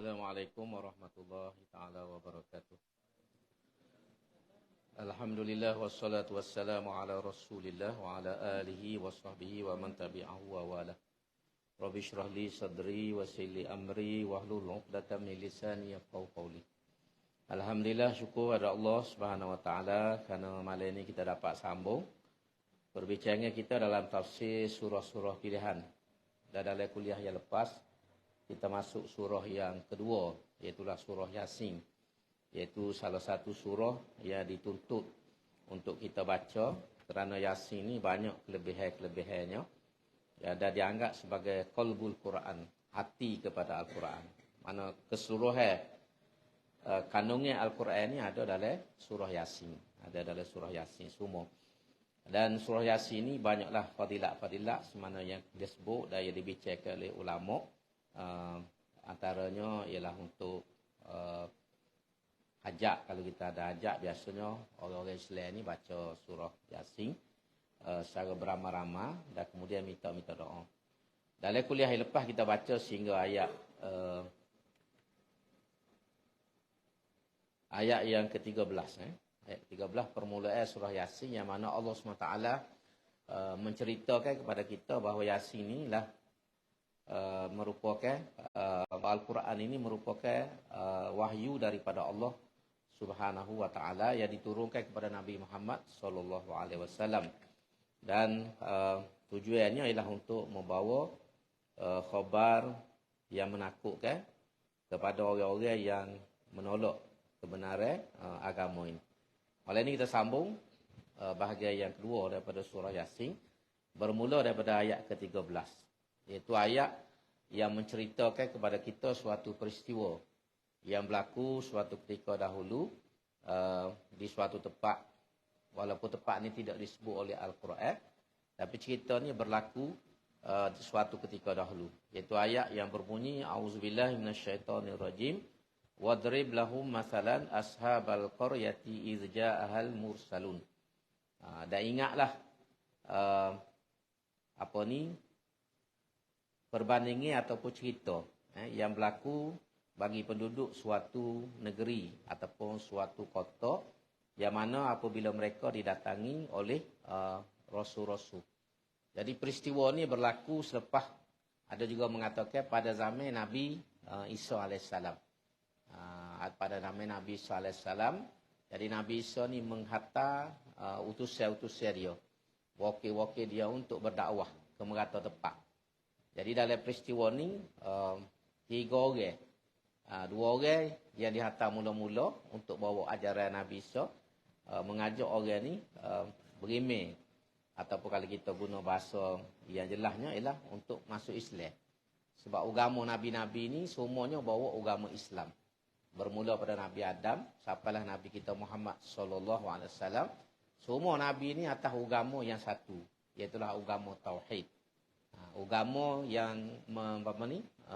Assalamualaikum warahmatullahi ta'ala wabarakatuh. Alhamdulillah wassalatu wassalamu ala rasulillah wa ala alihi wa sahbihi wa man tabi'ahu wa wala. Rabbi syrah li sadri wa sili amri wahlul 'uqdatam min lisani yafqahu qawli. Alhamdulillah, syukur kepada Allah Subhanahu wa taala kerana malam ini kita dapat sambung perbincangan kita dalam tafsir surah-surah pilihan. Dan dalam kuliah yang lepas kita masuk surah yang kedua, iaitu surah Yasin. Iaitu salah satu surah yang dituntut untuk kita baca kerana Yasin ni banyak kelebihan-kelebihannya. Dan dianggap sebagai qalbul Quran, hati kepada Al-Quran. Mana keseluruhan kandungan Al-Quran ni ada dalam surah Yasin. Ada dalam surah Yasin semua. Dan surah Yasin ni banyaklah fadilat-fadilat semana yang disebut dan yang dibicarakan oleh ulama'. Antaranya ialah untuk hajat. Kalau kita ada hajat, biasanya orang-orang Islam ni baca surah Yasin secara beramai-ramai dan kemudian minta doa. Dalam kuliah yang lepas kita baca sehingga ayat yang ke-13. Ayat 13 permulaan surah Yasin, yang mana Allah SWT menceritakan kepada kita bahawa Yasin ni lah merupakan Al-Quran ini merupakan wahyu daripada Allah Subhanahu wa taala yang diturunkan kepada Nabi Muhammad sallallahu alaihi wasallam. Dan tujuannya ialah untuk membawa khabar yang menakutkan kepada orang-orang yang menolak kebenaran agama ini. Oleh ini kita sambung bahagian yang kedua daripada surah Yasin, bermula daripada ayat ke-13. Iaitu ayat yang menceritakan kepada kita suatu peristiwa yang berlaku suatu ketika dahulu di suatu tempat. Walaupun tempat ini tidak disebut oleh Al-Quran, tapi cerita ni berlaku di suatu ketika dahulu. Iaitu ayat yang berbunyi, A'udzubillahi minasyaitonirrajim, wadrib lahum masalan ashabal qaryati iz ja'ahal mursalun. Dan ingatlah perbandingan ataupun cerita yang berlaku bagi penduduk suatu negeri ataupun suatu kota yang mana apabila mereka didatangi oleh rasul-rasul. Jadi peristiwa ini berlaku selepas, ada juga mengatakan pada zaman Nabi Isa AS. Pada zaman Nabi Isa AS. Jadi Nabi Isa ni menghantar utusan-utusan dia, wakil-wakil dia untuk berdakwah ke merata tempat. Jadi dalam peristiwa ni, 3 orang. 2 orang yang dihantar mula-mula untuk bawa ajaran Nabi Isa, mengajak orang ni beriman. Ataupun kalau kita guna bahasa yang jelasnya ialah untuk masuk Islam. Sebab agama Nabi-Nabi ni semuanya bawa agama Islam. Bermula pada Nabi Adam, sampailah Nabi kita Muhammad SAW. Semua Nabi ni atas agama yang satu, iaitulah agama Tauhid. Agama yang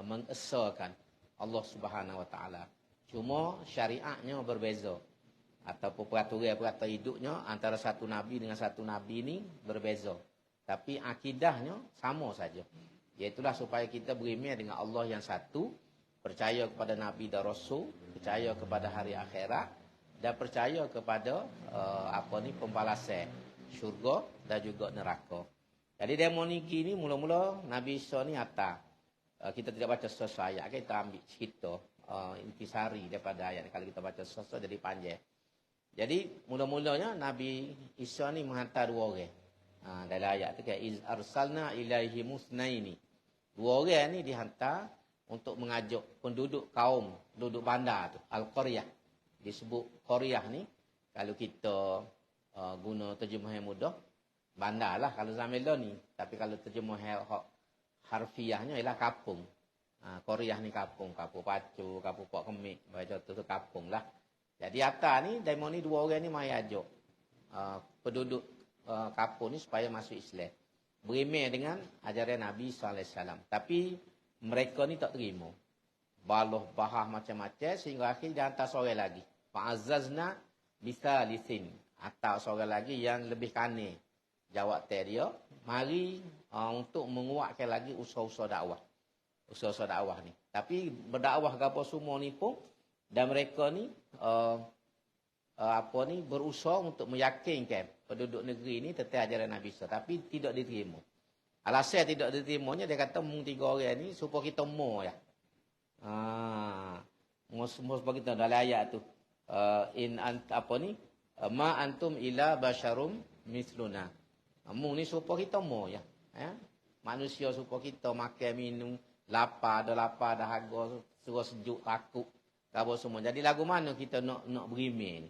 mengesahkan Allah Subhanahu wa taala. Cuma syariatnya berbeza ataupun peraturan-peraturan hidupnya antara satu nabi dengan satu nabi ini berbeza. Tapi akidahnya sama saja. Iaitulah supaya kita beriman dengan Allah yang satu, percaya kepada nabi dan rasul, percaya kepada hari akhirat dan percaya kepada pembalasan syurga dan juga neraka. Jadi demo niki ni mula-mula Nabi Isa ni hantar. Kita tidak baca sesuatu ayat, kita ambil cerita intisari daripada ayat. Kalau kita baca sesuatu jadi panjang. Jadi mula-mulanya Nabi Isa ni menghantar 2 orang. Dalam ayat tu iz arsalna ilaihi musnaini. 2 orang ni dihantar untuk mengajak penduduk kaum, penduduk bandar tu, Al-Qaryah. Disebut Qaryah ni, kalau kita guna terjemah yang mudah, bandar lah kalau zaman dah ni. Tapi kalau terjemah harfiahnya ialah kampung. Qaryah ni kampung. Kampung Pacu, kampung Pak Kemik. Baca tu kampung lah. Jadi atas ni, demo ni 2 orang ni mai ajak penduduk kampung ni supaya masuk Islam. Beriman dengan ajaran Nabi SAW. Tapi mereka ni tak terima. Baloh bahah macam-macam sehingga akhir dia hantar seorang lagi. Fa'azzazna bisalisin. Hantar seorang lagi yang lebih kane. Jawab dia, mari untuk menguatkan lagi usaha-usaha dakwah. Usaha-usaha dakwah ni. Tapi berdakwah gapo semua ni pun dan mereka ni berusaha untuk meyakinkan penduduk negeri ni tentang ajaran Nabi Isa, tapi tidak diterima. Alasan tidak diterimanya dia kata mung 3 orang ni supaya kita mo ya. Supaya kita dalam ayat tu ma antum ila basyarum misluna. Mung ni supaya kita mo ya. Manusia supaya kita makan minum lapar dahaga suruh sejuk takut apa semua. Jadi lagu mana kita nak berimeh ni.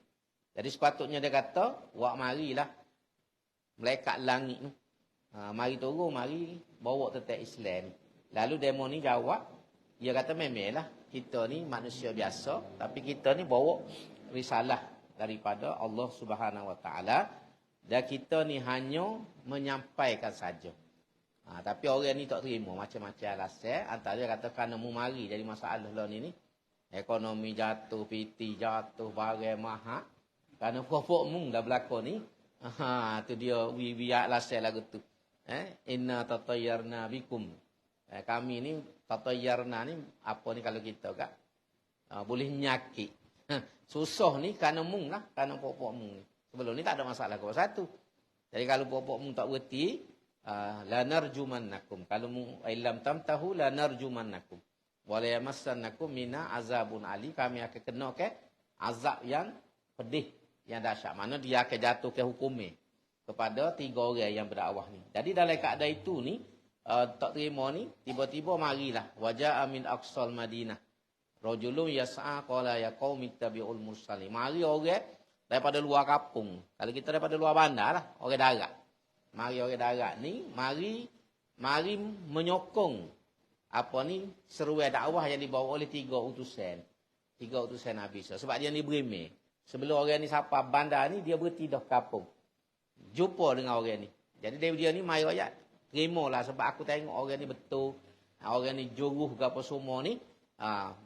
Jadi sepatutnya dia kata wak marilah malaikat langit ni. Mari turun, mari bawa tentang Islam. Lalu demo ni jawab, dia kata memanglah kita ni manusia biasa, tapi kita ni bawa risalah daripada Allah Subhanahu Wa Taala dan kita ni hanya menyampaikan saja. Tapi orang ni tak terima macam-macam alasan. Antara kata kerana mu mari jadi masalah lah ni. Ekonomi jatuh, PT jatuh, barang mahal. Kerana pokok mu dah berlaku ni. Tu dia biar alasan lagu tu. Inna tatayyarna bikum. Kami ni tatayyarna ni apa ni kalau kita kak boleh nyakit. Susah ni kerana mu lah, kerana pokok mu ni. Sebelum ni tak ada masalah kau satu. Jadi kalau pokok mu tak berhenti, la narjumannakum. Kalau mu ilam tamtahu la narjumannakum. Wa la yamassannakum mina azabun ali. Kami akan kena ke azab yang pedih, yang dahsyat. Mana dia akan jatuh ke hukumnya kepada 3 orang yang berdakwah ni. Jadi dalam keadaan itu ni tak terima ni, tiba-tiba marilah waja'a min aqsal Madinah. Rajulun yas'a qala ya qaumi tabi'ul mursalin. Mari orang daripada luar kampung. Kalau kita daripada luar bandar lah, orang darat. Mari orang darat ni, mari menyokong apa ni seruan dakwah yang dibawa oleh 3 utusan. 3 utusan Nabi. Sebab dia ni berimeh. Sebelum orang ni sampai bandar ni, dia berhenti dah kampung. Jumpa dengan orang ni. Jadi dia ni mai royak. Terimalah sebab aku tengok orang ni betul. Orang ni juruh ke apa semua ni.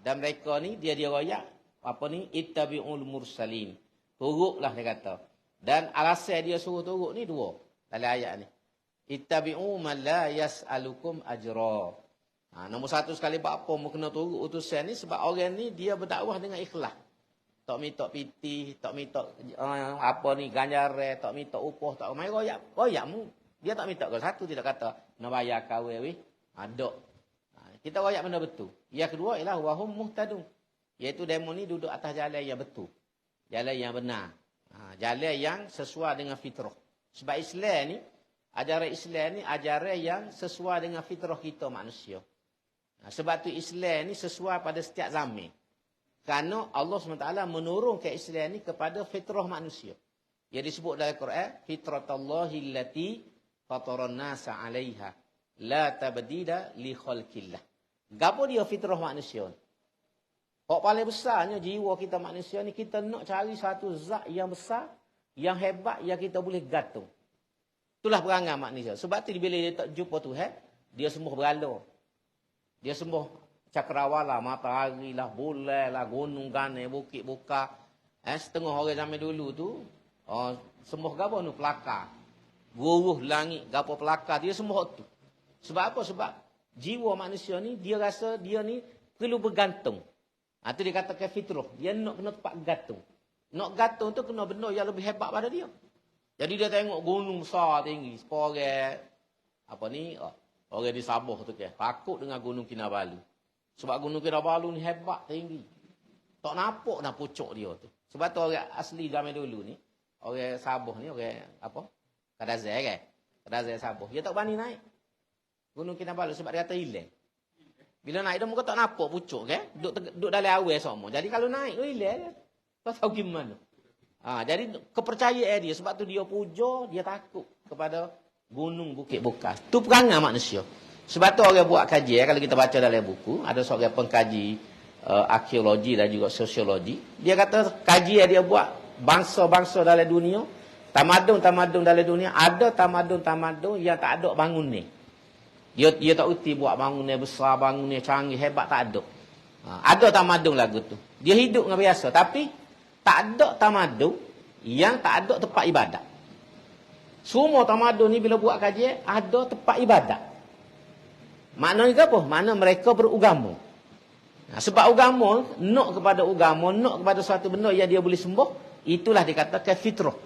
Dan mereka ni dia royak apa ni ittabi'ul mursalin. Turutlah dia kata. Dan alasan dia suruh turut ni 2 dalam ayat ni. Ittabi'u man la yas'alukum ajra. Nombor 1 sekali apa mu kena turut utusan ni sebab orang ni dia berdakwah dengan ikhlas. Tak minta piti, tak minta apa ni ganjaran, tak minta upah, tak mai royak mu. Dia tak minta kalau satu tidak kata nak bayar kawin weh. Ada. Kita royak benda betul. Yang kedua ialah wahum muhtadun. Iaitu demo ni duduk atas jalan yang betul. Jalan yang benar. Jalan yang sesuai dengan fitrah. Sebab Islam ni, ajaran Islam ni ajaran yang sesuai dengan fitrah kita manusia. Sebab tu Islam ni sesuai pada setiap zaman. Kerana Allah SWT menurunkan Islam ni kepada fitrah manusia. Ia disebut dalam Quran, fitratallahi allati fataran nasa 'alaiha la tabdila li khalqillah. Gapo dia fitrah manusia? Hak paling besarnya jiwa kita manusia ni kita nak cari satu zat yang besar, yang hebat yang kita boleh gantung. Itulah perangai manusia. Sebab tu bila dia tak jumpa Tuhan, dia sembuh berhala. Dia sembuh cakrawala, matahari lah, bulan lah, gunung gane, bukit buka. Setengah orang zaman dulu tu, sembuh gapo nu pelakar. Guruh langit, gapo pelakar, dia sembuh tu. Sebab apa? Sebab jiwa manusia ni, dia rasa dia ni perlu bergantung. Itu dia katakan fitrah. Dia nak kena tempat gantung. Nak gantung tu kena benda yang lebih hebat pada dia. Jadi dia tengok gunung besar tinggi. Orang, orang di Sabah tu ke, takut dengan gunung Kinabalu. Sebab gunung Kinabalu ni hebat tinggi. Tak nampak nak pucuk dia tu. Sebab tu orang asli zaman dulu ni, orang Sabah ni, orang Kadazai kan? Kadazai Sabah. Dia tak berani naik gunung Kinabalu sebab dia kata hilang. Bila naik dia muka tak nampak pucuk kan? Duduk dalam awal semua. Jadi kalau naik tu hilang. Tak tahu gimana. Jadi kepercayaan dia. Sebab tu dia puja, dia takut kepada gunung Bukit Bukas. Tu perangai manusia. Sebab tu orang buat kajian, kalau kita baca dalam buku, ada seorang pengkaji arkeologi dan juga sosiologi. Dia kata kajian dia buat bangsa-bangsa dalam dunia, tamadun-tamadun dalam dunia, ada tamadun-tamadun yang tak ada bangun ni. Dia tak erti buat bangunan besar, bangunan canggih, hebat, tak ada. Ada tamadun lagu tu. Dia hidup dengan biasa. Tapi, tak ada tamadun yang tak ada tempat ibadat. Semua tamadun ni bila buat kajian, ada tempat ibadat. Maknanya apa? Makna mereka beragama. Sebab agama, nak kepada agama, nak kepada suatu benda yang dia boleh sembuh, itulah dikatakan fitrah.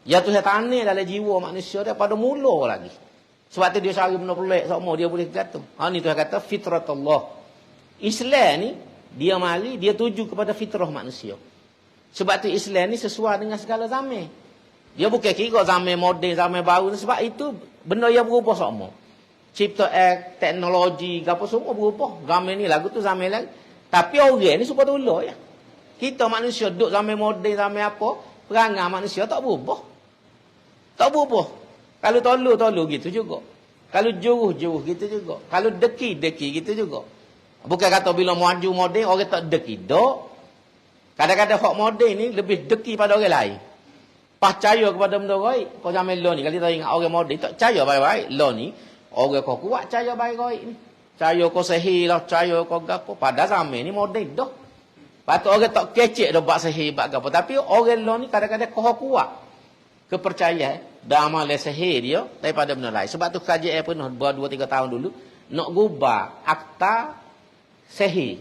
Ya Tuhan tanah dalam jiwa manusia daripada mula lagi. Sebab tu dia cari benda pelik semua dia boleh kata. Ni Tuhan kata fitratullah. Islam ni dia mari dia tuju kepada fitrah manusia. Sebab tu Islam ni sesuai dengan segala zaman. Dia bukan kira zaman moden, zaman baru. Sebab itu benda yang berubah semua. Cipta teknologi, apa semua berubah. Zaman ni lagu tu zaman lagi. Tapi orang ni supaya dulu ya. Kita manusia duduk zaman moden, zaman apa. Perangai manusia tak berubah. Tak berubah. Kalau tolu gitu juga. Kalau juruh gitu juga. Kalau deki gitu juga. Bukan kata bila maju moden, orang tak deki. Dok. Kadang-kadang hak moden ni lebih deki pada orang lain. Percaya kepada benda baik. Kau zaman lo ni, kalau kita ingat orang moden tak percaya baik-baik. Lo ni, orang kau kuat percaya baik-baik ni. Percaya kau sihir lah, percaya kau gapo. Pada zaman ni moden dah. Patut orang tak kecek dah buat sihir, buat gapo. Tapi orang lo ni kadang-kadang kau kuat. Kepercayaan, dah amal sihir dia daripada benda lain. Sebab tu kerajaan pernah 2-3 tahun dulu, nak gubah akta sihir.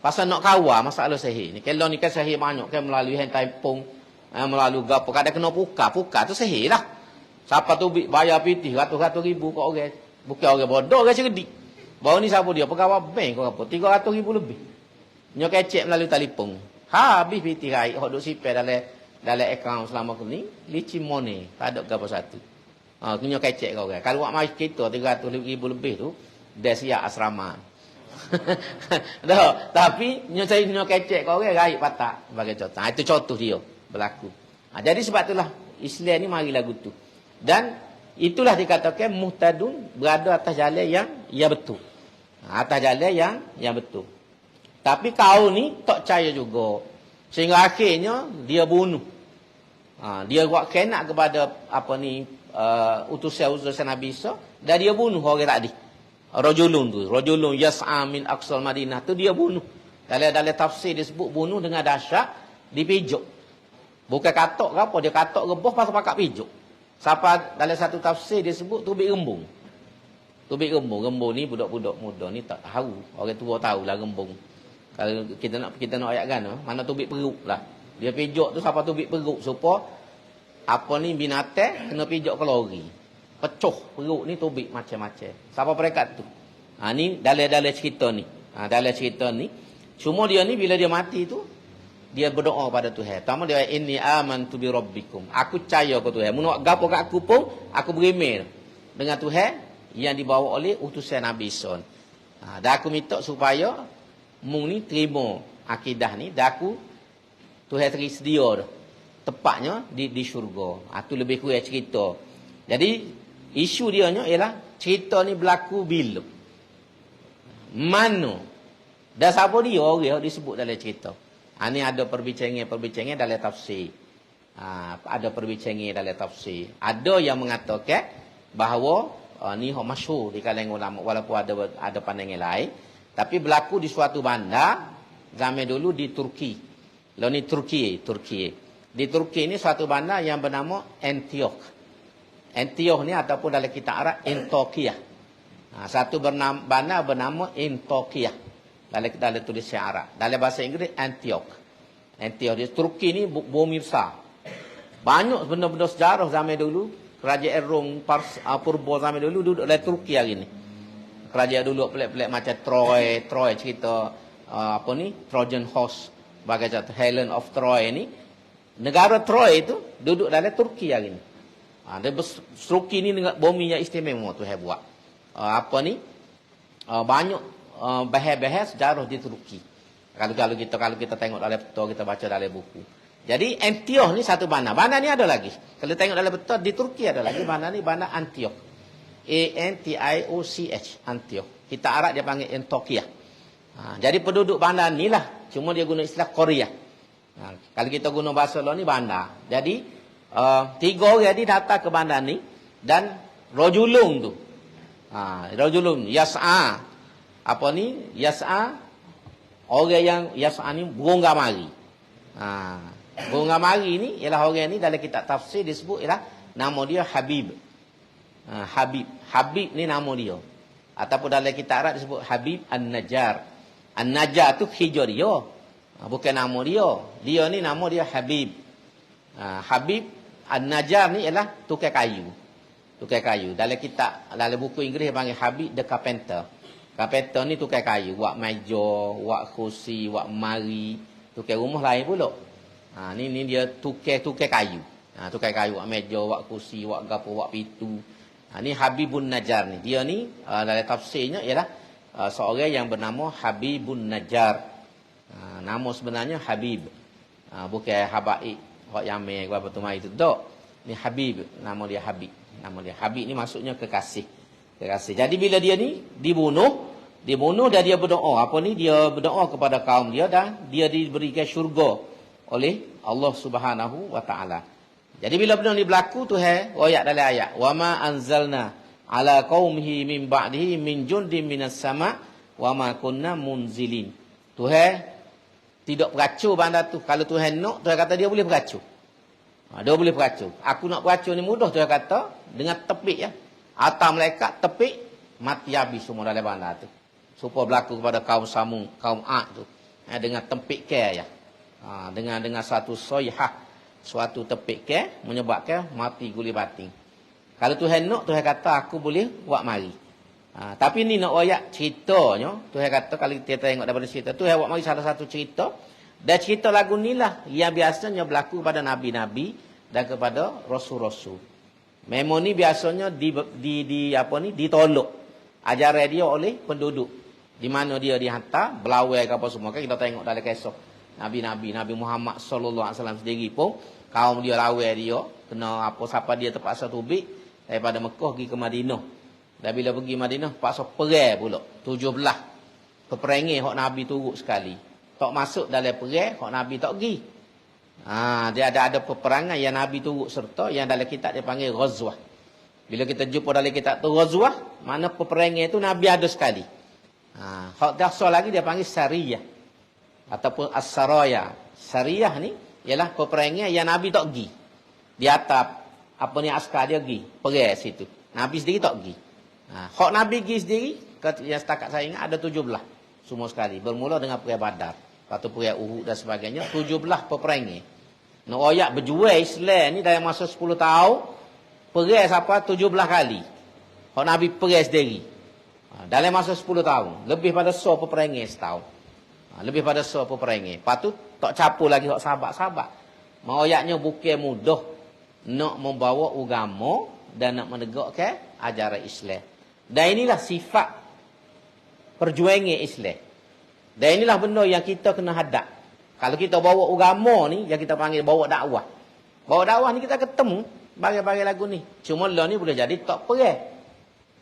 Pasal nak kawal masalah sihir ni. Kalau ni kan sihir banyak kan melalui hentai pung, melalui gapo. Kadang kena puka tu sihir lah. Siapa tu bayar pitih ratus-ratus ribu kat orang. Bukan orang bodoh, orang cerdik. Baru ni siapa dia? Pegawai bank kau apa? 300 ribu lebih. Nyo kecek melalui telefon. Habis pitih raik hok duk sipir dalam akaun selama ni licin money. Tak ada gapo satu. Nyo kecek kau orang. Kalau buat mai kita 300 ribu lebih tu dah siap asrama. Dah, tapi nyo kecek kau orang raik patah sebagai contoh. Itu contoh dia berlaku. Jadi sebab itulah Islam ni mari lagu tu. Dan itulah dikatakan muhtadun berada atas jalan yang betul. Atas jalan yang betul. Tapi kau ni tak percaya juga. Sehingga akhirnya dia bunuh. Dia buat kenak kepada apa ni utusan Nabi Isa dan dia bunuh orang tadi. Rajulun yas'a min aqsal Madinah tu dia bunuh. Dalam tafsir disebut bunuh dengan dahsyat dipijuk. Bukan katok ke apa, dia katok rebah pasal pakat pijuk. Siapa dalam satu tafsir disebut tubik rembung. Tubik rembung ni budak-budak muda ni tak tahu. Orang tua tahulah rembung. Kalau kita nak ayatkan mana tubik perut lah. Dia pijuk tu siapa tubik perut supaya apa ni binatang kena pijuk kalori. Pecuh perut ni tubik macam-macam. Siapa perekat tu? Ni dalam cerita ni. Dalam cerita ni cuma dia ni bila dia mati tu dia berdoa pada Tuhan. Pertama dia inni amantu bi rabbikum. Aku percaya kepada Tuhan. Mun nak gapo kat aku pun aku berimil dengan Tuhan yang dibawa oleh utusan Nabi Isa. Dan aku minta supaya mung ni terima akidah ni dan aku Tuhan tersedia dah. Tepatnya di syurga. Itu lebih kurang cerita. Jadi isu dia nya ialah cerita ni berlaku bila. Mana? Dan siapa dia orang disebut dalam cerita. Ini ada perbincangan dalam tafsir. Ada perbincangan dalam tafsir. Ada yang mengatakan bahawa ni masyhur di kalangan ulama walaupun ada pandangan lain. Tapi berlaku di suatu bandar zaman dulu di Turki. Lalu ni Turki. Di Turki ni suatu bandar yang bernama Antioch. Antioch ni ataupun dalam kitab Arab Antokia. Satu bandar bernama Antokia. Dalam tulisan Arab. Dalam bahasa Inggeris Antioch. Di Turki ni bumi besar. Banyak benda-benda sejarah zaman dulu. Kerajaan Rom, Purba zaman dulu duduk dalam Turki hari ni. Kerajaan dulu pelik-pelik macam Troy cerita Trojan Horse. Bagai contoh Helen of Troy ni. Negara Troy itu duduk dalam Turki hari ni. Turki ni bumi yang istimewa tu buat. Banyak bahas-bahas sejarah di Turki. Kalau kita tengok dalam peta, kita baca dalam buku. Jadi Antioch ni satu bandar. Bandar ni ada lagi. Kalau tengok dalam peta di Turki ada lagi bandar ni bandar Antioch. Antioch. Antioch. Kita Arab dia panggil Antokia. Jadi penduduk bandar ni lah. Cuma dia guna istilah Korea. Kalau kita guna bahasa lain ni bandar. Jadi 3 orang ni datang ke bandar ni dan rajulun tu. Rajulun yas'a. Yas'a orang yang yas'a ni berongga mari. Berongga mari ni ialah orang ni dalam kitab tafsir disebut ialah nama dia Habib. Habib ni nama dia. Ataupun dalam kitab Arab disebut Habib An-Najjar. An-Najjar tu hijau dia. Bukan nama dia. Dia ni nama dia Habib. Habib An-Najjar ni ialah tukar kayu. Tukar kayu. Dalam kitab, dalam buku Inggeris panggil Habib the Carpenter. Carpenter ni tukar kayu. Buat meja, buat kursi, buat mari. Tukar rumah lain pula. Ni dia tukar kayu. Tukar kayu, buat meja, buat kursi, buat gapo, buat pintu. Ni Habibun Najjar ni. Dia ni dalam tafsirnya ialah seorang yang bernama Habibun Najjar. Nama sebenarnya Habib. Bukan Habaib. Hak Yamin ke apa tu mai tu tak. Ni Habib, nama dia Habib. Nama dia Habib ni maksudnya kekasih. Kekasih. Jadi bila dia ni dibunuh dan dia berdoa. Apa ni? Dia berdoa kepada kaum dia dan dia diberikan syurga oleh Allah Subhanahu wa taala. Jadi bila benda ni berlaku Tuhan royak dalam ayat, "Wa ma anzalna ala qaumihi min ba'dihi min jundin minas sama' wa ma kunna munzilin." Tuhan tidak beracur benda tu. Kalau Tuhan nak, Tuhan kata dia boleh beracur. Dia boleh beracur. Aku nak beracur ni mudah, Tuhan kata, dengan tepik ya. Atas malaikat tepik, mati habis semua dalam banda tu. Supaya berlaku kepada kaum Samud, kaum Ad tu. Dengan tepik ke ya. Dengan satu soyhah, suatu tepik ke menyebabkan mati guli bating. Kalau Tuhan nak, Tuhan kata aku boleh buat mari. Tapi ni nak ayat ceritanya, Tuhan kata kalau kita tengok daripada cerita, Tuhan buat mari salah satu cerita. Dan cerita lagu ni lah yang biasanya berlaku kepada nabi-nabi dan kepada rasul-rasul. Memang ni biasanya ditolak ajaran dia oleh penduduk. Di mana dia dihantar, belawai ke apa semua. Kan kita tengok dalam kisah Nabi Muhammad sallallahu alaihi wasallam sendiri pun kaum dia lawai dia, kena apa siapa dia terpaksa tubik daripada Mekah pergi ke Madinah. Dan bila pergi Madinah terpaksa perang pula. 17 peperangan hak Nabi turut sekali. Tak masuk dalam perang hak Nabi tak pergi. Dia ada peperangan yang Nabi turut serta yang dalam kitab dia panggil Ghazwah. Bila kita jumpa dalam kitab tu Ghazwah, mana peperangan itu Nabi ada sekali. Hak dahsyat lagi dia panggil Sariyah ataupun As-Saraya. Sariyah ni ialah peperangan yang Nabi tak pergi. Di atas apa ni askar dia pergi perang situ. Nabi sendiri tak pergi. Hak Nabi pergi sendiri yang setakat saya ingat ada 17 semua sekali. Bermula dengan perang Badar, lepas tu perang Uhud dan sebagainya, 17 peperangan. Nak ayat berjuang Islam ni dalam masa 10 tahun perang sampai 17 kali. Hak Nabi perang sendiri. Dalam masa 10 tahun, lebih pada 100 peperangan setahun. Lebih pada 100 peperangan. Lepas tu tak capur lagi hak sahabat-sahabat. Mau ayatnya bukan mudah nak membawa agama dan nak menegakkan ajaran Islam. Dan inilah sifat perjuangan Islam. Dan inilah benda yang kita kena hadap. Kalau kita bawa agama ni, yang kita panggil bawa dakwah. Bawa dakwah ni kita ketemu bagai-bagai lagu ni. Cuma lah ni boleh jadi tak perang.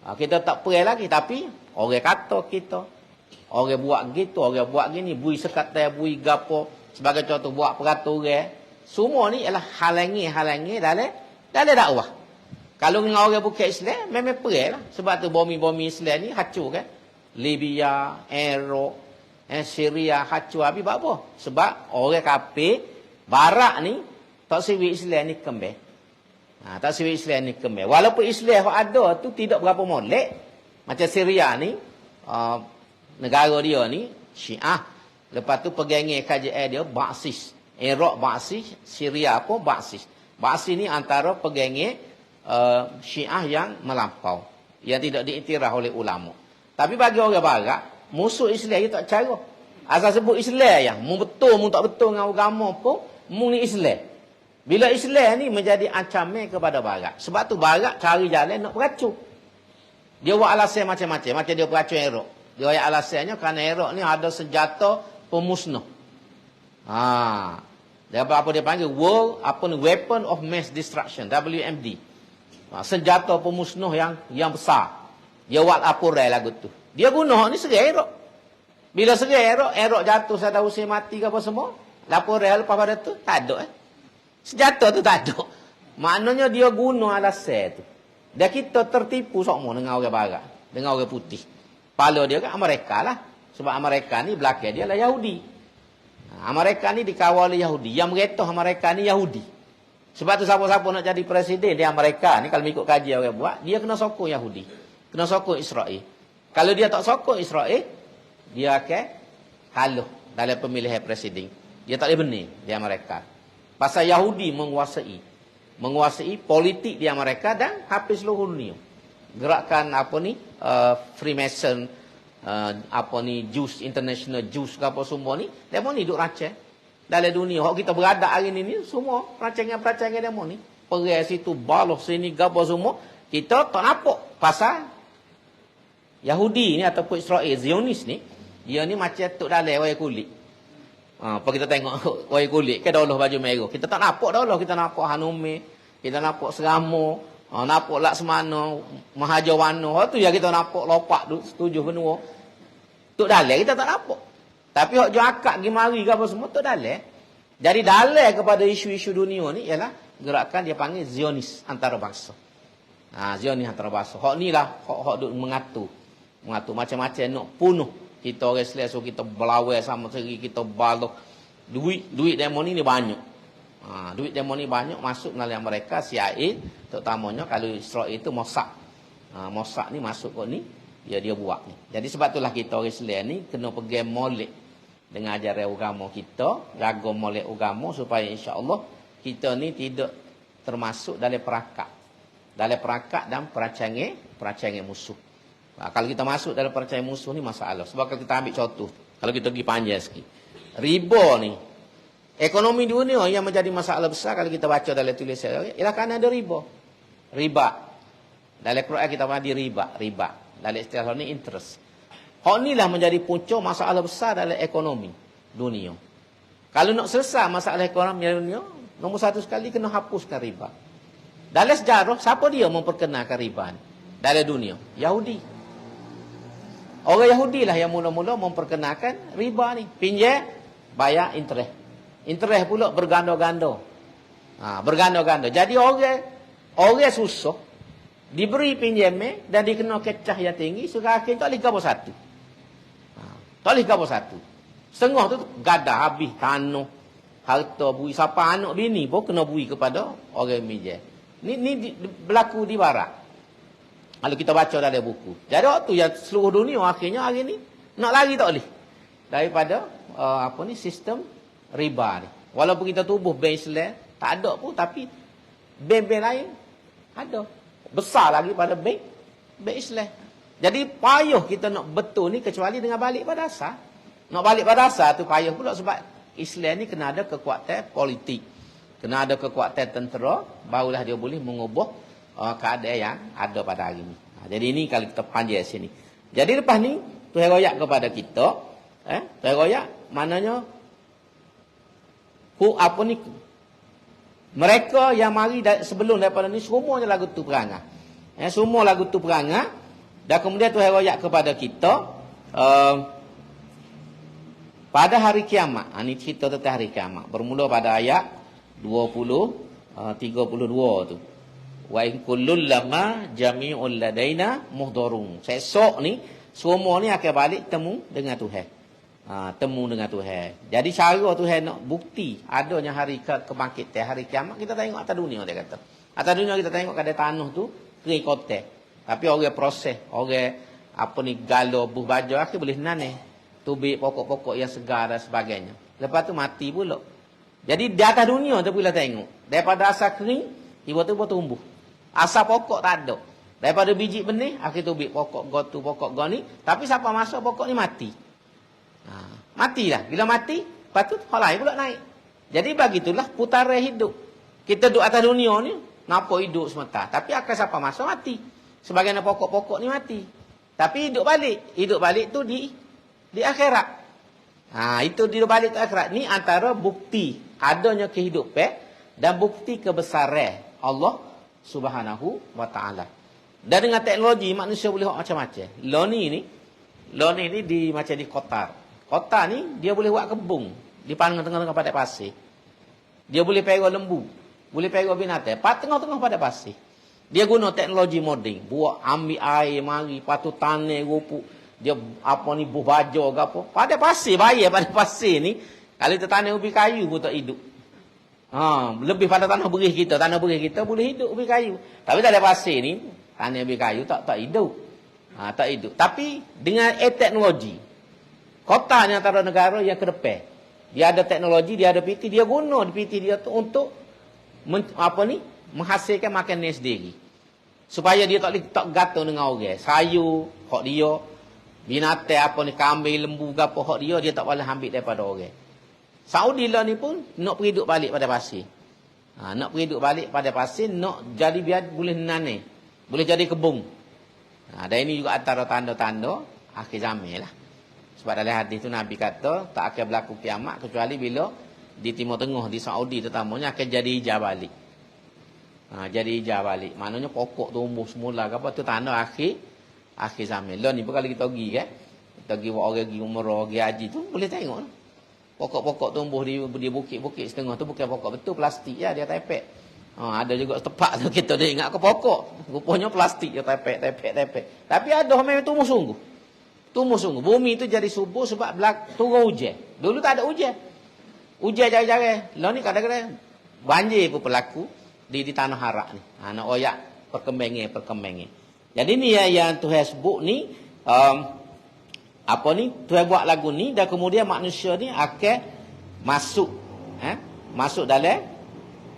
Kita tak perang lagi, tapi orang kata kita, orang buat gitu, orang buat gini, bui sekatan, bui gapo, sebagai contoh buat peraturan. Semua ni ialah halangi dalam dakwah. Kalau dengan orang bukan Islam, memang perang lah. Sebab tu bumi Islam ni hancur kan. Libya, Iraq, Syria hancur habis buat apa? Sebab orang kafir barat ni tak siwi Islam ni kembali. Tak siwi Islam ni kembali. Walaupun Islam yang ada tu tidak berapa molek. Macam Syria ni, negara dia ni Syiah. Lepas tu pegangnya KJI dia Ba'sis. Iraq Ba'sis, Syria pun Ba'sis. Ba'sis ni antara pegangnya Syiah yang melampau, yang tidak diiktiraf oleh ulama. Tapi bagi orang barat, musuh Islam dia tak cara. Asal sebut Islam ya, mu betul mu tak betul dengan agama pun, mu ni Islam. Bila Islam ni menjadi ancaman kepada barat. Sebab tu barat cari jalan nak beracun. Dia buat alasan macam-macam. Macam dia beracun Iraq. Dia buat alasannya kerana Iraq ni ada senjata pemusnah. Dia apa dia panggil Weapon of Mass Destruction, WMD. Senjata pemusnah yang besar. Dia buat laporan lagu tu. Dia guna ni serang Iraq. Bila serang Iraq jatuh Saddam Hussein mati ke apa semua, laporan lepas pada tu tak ada. Senjata tu tak ada. Maknanya dia guna alasan tu. Dan kita tertipu semua dengan orang barat, dengan orang putih. Kepala dia kan Amerika lah. Sebab Amerika ni belakang dia lah Yahudi. Amerika ni dikawal oleh Yahudi. Yang meretah Amerika ni Yahudi. Sebab tu siapa-siapa nak jadi presiden di Amerika ni, kalau ikut kajian orang buat, dia kena sokong Yahudi. Kena sokong Israel. Kalau dia tak sokong Israel, dia akan kalah dalam pemilihan presiden. Dia tak boleh benih di Amerika. Pasal Yahudi menguasai politik di Amerika dan hampir seluruh dunia. Gerakan Freemason, Jews International Jews ke apa semua ni, demo ni duk rancang dalam dunia. Hak kita berada hari ni semua rancangan demo ni. Pergi situ baloh sini gapo semua, kita tak nampak pasal Yahudi ni ataupun Israel Zionis ni, dia ni macam tok dalam wayang kulit. Apa kita tengok wayang kulit ke daulah baju merah. Kita tak nampak daulah, kita nampak Hanume, kita nampak Seramo, nampak Laksmana, Mahajawana. Tu ya kita nampak lopak tu setuju benua. Tok dalam kita tak nampak. Tapi hak jo akak gi mari ke apa semua tok dalam. Jadi dalam kepada isu-isu dunia ni ialah gerakan dia panggil Zionis antarabangsa. Zionis antarabangsa. Hak ni lah hak duk mengatur macam-macam nak punuh kita orang Islam, so kita berlawan sama segi, kita baloh. Duit demo ni banyak. Duit demo ni banyak masuk melalui mereka CIA, terutamanya kalau Israel itu Mossad. Mossad ni masuk kat ni, dia buat ni. Jadi sebab itulah kita orang Islam ni kena pergi molek dengan ajaran agama kita, jaga molek agama supaya insya-Allah kita ni tidak termasuk dalam perangkap dan perancangan musuh. Kalau kita masuk dalam perancangan musuh ni masalah. Sebab kalau kita ambil contoh, kalau kita pergi panjang sikit, riba ni, ekonomi dunia yang menjadi masalah besar kalau kita baca dalam tulisan ialah kerana ada riba. Dalam Quran kita panggil riba. Dalam istilah ni interest. Hak ni lah menjadi punca masalah besar dalam ekonomi dunia. Kalau nak selesai masalah ekonomi dunia, nombor satu sekali kena hapuskan riba. Dalam sejarah, siapa dia memperkenalkan riba ni dalam dunia? Yahudi. Orang Yahudi lah yang mula-mula memperkenalkan riba ni. Pinjam, bayar interest. Interest pula berganda-ganda. Berganda-ganda. Jadi orang susah diberi pinjaman dan dikena kecah yang tinggi, sehingga akhirnya tak boleh gabung satu. Tak boleh gabung satu. Setengah tu gadah habis tanah, harta bui. Siapa anak bini pun kena bui kepada orang pinjam. Ni berlaku di barat. Kalau kita baca dalam buku. Jadi waktu yang seluruh dunia akhirnya hari ni nak lari tak boleh daripada sistem riba ni. Walaupun kita tubuh bank Islam tak ada pun, tapi bank-bank lain ada. Besar lagi pada bank Islam. Jadi payah kita nak betul ni kecuali dengan balik pada asal. Nak balik pada asal tu payah pula sebab Islam ni kena ada kekuatan politik. Kena ada kekuatan tentera, barulah dia boleh mengubah keadaan yang ada pada hari ini. Jadi ini kalau kita panjang sini. Jadi lepas ni Tuhan royak kepada kita, Tuhan royak maknanya mereka yang mari sebelum daripada ni semuanya lagu tu perangai. Semua lagu tu perangai. Dan kemudian Tuhan royak kepada kita pada hari kiamat. Ini cerita tentang hari kiamat. Bermula pada ayat 32 tu. Wa in kullul lama jami'ul ladaina muhdharun. Esok ni semua ni akan balik temu dengan Tuhan. Temu dengan Tuhan. Jadi cara Tuhan nak bukti adanya hari kebangkitan, hari kiamat, kita tengok atas dunia dia kata. Atas dunia kita tengok kada tanah tu kering kotak. Tapi orang proses, orang galo buh baju akhir boleh naneh. Tubik pokok-pokok yang segar dan sebagainya. Lepas tu mati pula. Jadi di atas dunia tu bila tengok, daripada asal kering tiba-tiba tumbuh. Asal pokok tak ada. Daripada biji benih, akhir tubik pokok go ni. Tapi siapa masuk pokok ni mati. Matilah. Bila mati, lepas tu hal lain pula naik. Jadi begitulah putaran hidup. Kita duduk atas dunia ni, nampak hidup semata. Tapi akan siapa masuk mati. Sebagian pokok-pokok ni mati. Tapi hidup balik. Hidup balik tu di akhirat. Itu hidup balik ke akhirat. Ni antara bukti adanya kehidupan dan bukti kebesaran Allah Subhanahu wa ta'ala. Dan dengan teknologi manusia boleh buat macam-macam. Loni ni macam di Qatar. Qatar ni dia boleh buat kebun di tengah-tengah padang pasir. Dia boleh pelihara lembu, boleh pelihara binatang tengah-tengah padang pasir. Dia guna teknologi moden, buat ambil air mari, patu tanah rupuk, dia buh baja ke apa. Padang pasir bayar padang pasir ni kalau kita tanam ubi kayu pun tak hidup. Lebih pada tanah berih kita boleh hidup ubi kayu. Tapi tak ada pasir ni, tanah ubi kayu tak hidup. Tak hidup. Tapi dengan teknologi Kotanya antara negara yang ke depan. Dia ada teknologi, dia ada PT, dia guna PT dia tu untuk menghasilkan makanan sendiri. Supaya dia tak gatal dengan orang. Sayur, hak dia. Binatang kambing, lembu, gapo hak dia tak boleh ambil daripada orang. Saudi lah ni pun nak pergi duduk balik pada pasir. Nak pergi duduk balik pada pasir, nak jadi biar boleh nanai. Boleh jadi kebun. Dan ini juga antara tanda-tanda akhir zaman lah. Sebab dalam hadis tu Nabi kata, tak akan berlaku kiamat kecuali bila di Timur Tengah, di Saudi terutamanya akan jadi hijau balik. Jadi hijau balik. Maknanya pokok tumbuh semula ke apa tu tanda akhir zaman. Lah ni kalau kita pergi kan, kita pergi buat orang pergi umrah, pergi haji tu boleh tengok. Pokok-pokok tumbuh di bukit-bukit setengah tu bukan pokok betul, plastik ya dia tepek. Ada juga tempat tu kita dah ingat ke pokok. Rupanya plastik dia tepek. Tapi ada memang tumbuh sungguh. Bumi tu jadi subur sebab turun hujan. Dulu tak ada hujan. Hujan jarang-jarang. Lah ni kadang-kadang banjir pun berlaku di tanah Harak ni. Nak oyak perkembangan. Jadi ni yang Tuhan sebut ni Tuhan buat lagu ni dan kemudian manusia ni akan masuk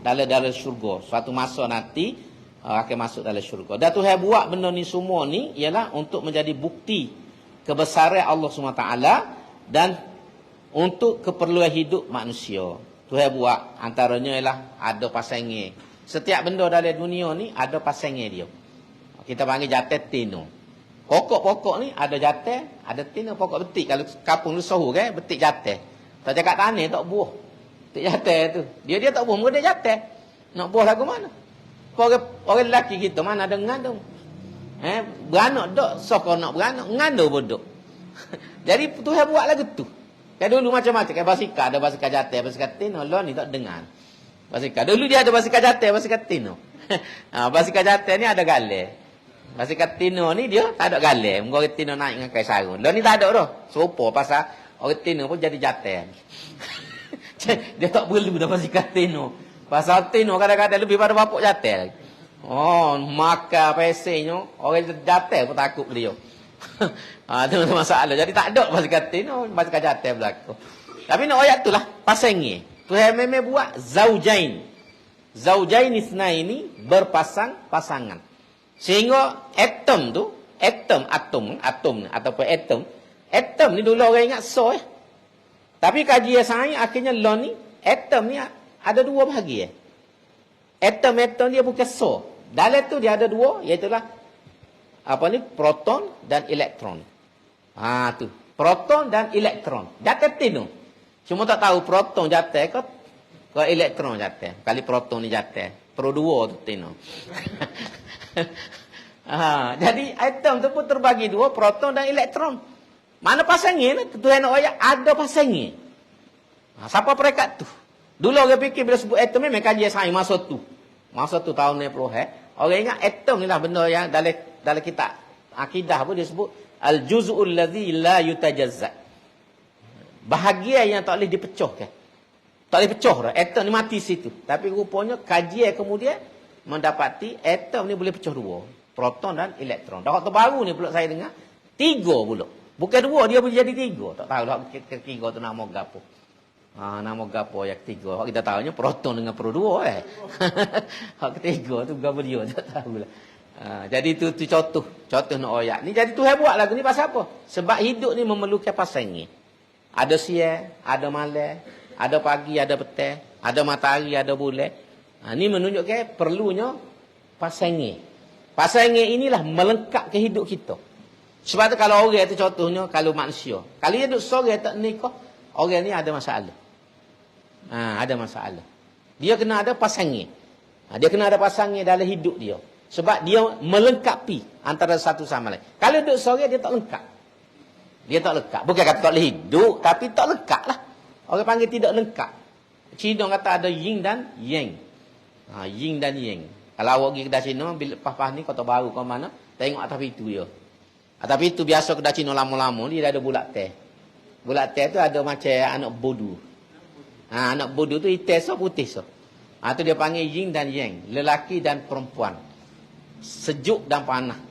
dalam syurga. Suatu masa nanti akan masuk dalam syurga. Dan Tuhan buat benda ni semua ni ialah untuk menjadi bukti kebesaran Allah SWT dan untuk keperluan hidup manusia. Tuhan buat antaranya ialah ada pasangan. Setiap benda dalam dunia ni ada pasangan dia. Kita panggil jatah tino. Pokok-pokok ni ada jatah, ada tino, pokok betik. Kalau kapung lu sohu kan, betik jatah. Tak cakap tanah, tak buah. Betik jatah tu. Dia tak buah, muka dia jatah. Nak buah lagu mana? Orang lelaki kita mana ada ngandung. Beranak tak, so kau nak beranak, ngandung bodoh. Jadi Tuhan buat lagu tu. Kayak dulu macam-macam, kayak basikal, ada basikal jatah, basikal tino, lo ni tak dengar. Basikal. Dulu dia ada basikal jatah, basikal tino. Basikal jatah ni ada galai. Basikal tino ni dia tak ada galai. Orang tino naik dengan kain sarung. Lah ni tak ada dah. Serupa pasal orang tino pun jadi jatah. Dia tak perlu dah basikal tino. Pasal tino kadang-kadang lebih pada bapak jatah lagi. Makan pesennya orang jatah pun takut dia. Itu masalah. Jadi tak ada basikal tino, basikal jatah berlaku. Tapi nak ayat tu lah pasangnya. Tuhan memang buat zaujain. Zaujain isnaini berpasang-pasangan. Sehingga atom ataupun atom ni dulu orang ingat so Tapi kajian sains akhirnya lo ni atom ni ada dua bahagian. Atom dia bukan so. Dalam tu dia ada dua, iaitu proton dan elektron. Tu proton dan elektron. Jatuh tino. Cuma tak tahu proton jatuh ke elektron jatuh. Kali proton ni jatuh, perlu dua tu tino. Jadi atom tu pun terbagi dua, proton dan elektron. Mana pasangnya? Tuhan nak ayat ada pasangnya. Siapa perekat tu? Dulu orang fikir bila sebut atom memang kajian sains masa tu tahun 90. Orang ingat atom ni lah benda yang dalam kitab akidah pun dia sebut al-juz'ul ladzi la yutajazza. Bahagian yang tak boleh dipecahkan. Tak boleh pecah dah. Atom ni mati situ. Tapi rupanya kajian kemudian mendapati atom ni boleh pecah dua, proton dan elektron. Dah terbaru ni pula saya dengar 3 pula. Bukan 2, dia boleh jadi 3. Tak tahu dah ketiga tu nama gapo. Nama gapo yang ketiga. Hak kita tahunya proton dengan pro 2 Hak ketiga tu gapo dia tak tahulah. Jadi tu contoh nak ayat ni. Jadi Tuhan buat lagu ni pasal apa? Sebab hidup ni memerlukan pasangan. Ada siang, ada malam, ada pagi, ada petang, ada matahari, ada bulan. Ini menunjukkan perlunya pasangan. Pasangan inilah melengkapkan hidup kita. Sebab tu kalau orang tu contohnya, kalau manusia. Kalau dia duduk seorang tak nikah, orang ni ada masalah. Ada masalah. Dia kena ada pasangan. Dia kena ada pasangan dalam hidup dia. Sebab dia melengkapi antara satu sama lain. Kalau duduk seorang dia tak lengkap. Dia tak lengkap. Bukan kata tak boleh hidup, tapi tak lengkap lah. Orang panggil tidak lengkap. Cina kata ada yin dan yang. Yin dan yang. Kalau awak pergi kedai Cina, bila pas-pas ni kota baru ke mana, tengok atas pintu dia. Atas pintu biasa kedai Cina lama-lama, dia ada bulat teh. Bulat teh tu ada macam anak bodu. Anak bodu tu hitam so, putih so. Tu dia panggil yin dan yang. Lelaki dan perempuan. Sejuk dan panas.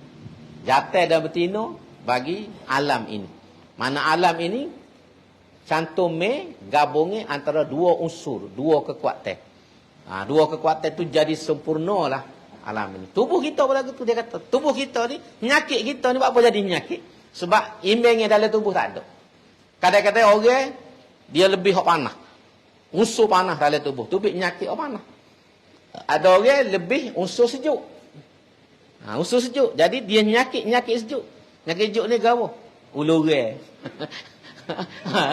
Jantan dan betina bagi alam ini. Mana alam ini cantumnya gabungnya antara dua unsur, dua kekuatan. Dua kekuatan itu jadi sempurna lah alam ini. Tubuh kita pula tu dia kata, tubuh kita ni, penyakit kita ni apa jadi penyakit? Sebab imbangnya dalam tubuh tak ada. Kadang-kadang orang dia lebih hok panah. Unsur panah dalam tubuh, tu penyakit hok panah. Ada orang lebih unsur sejuk. Unsur sejuk. Jadi dia penyakit sejuk. Penyakit sejuk ni apa? Uluran.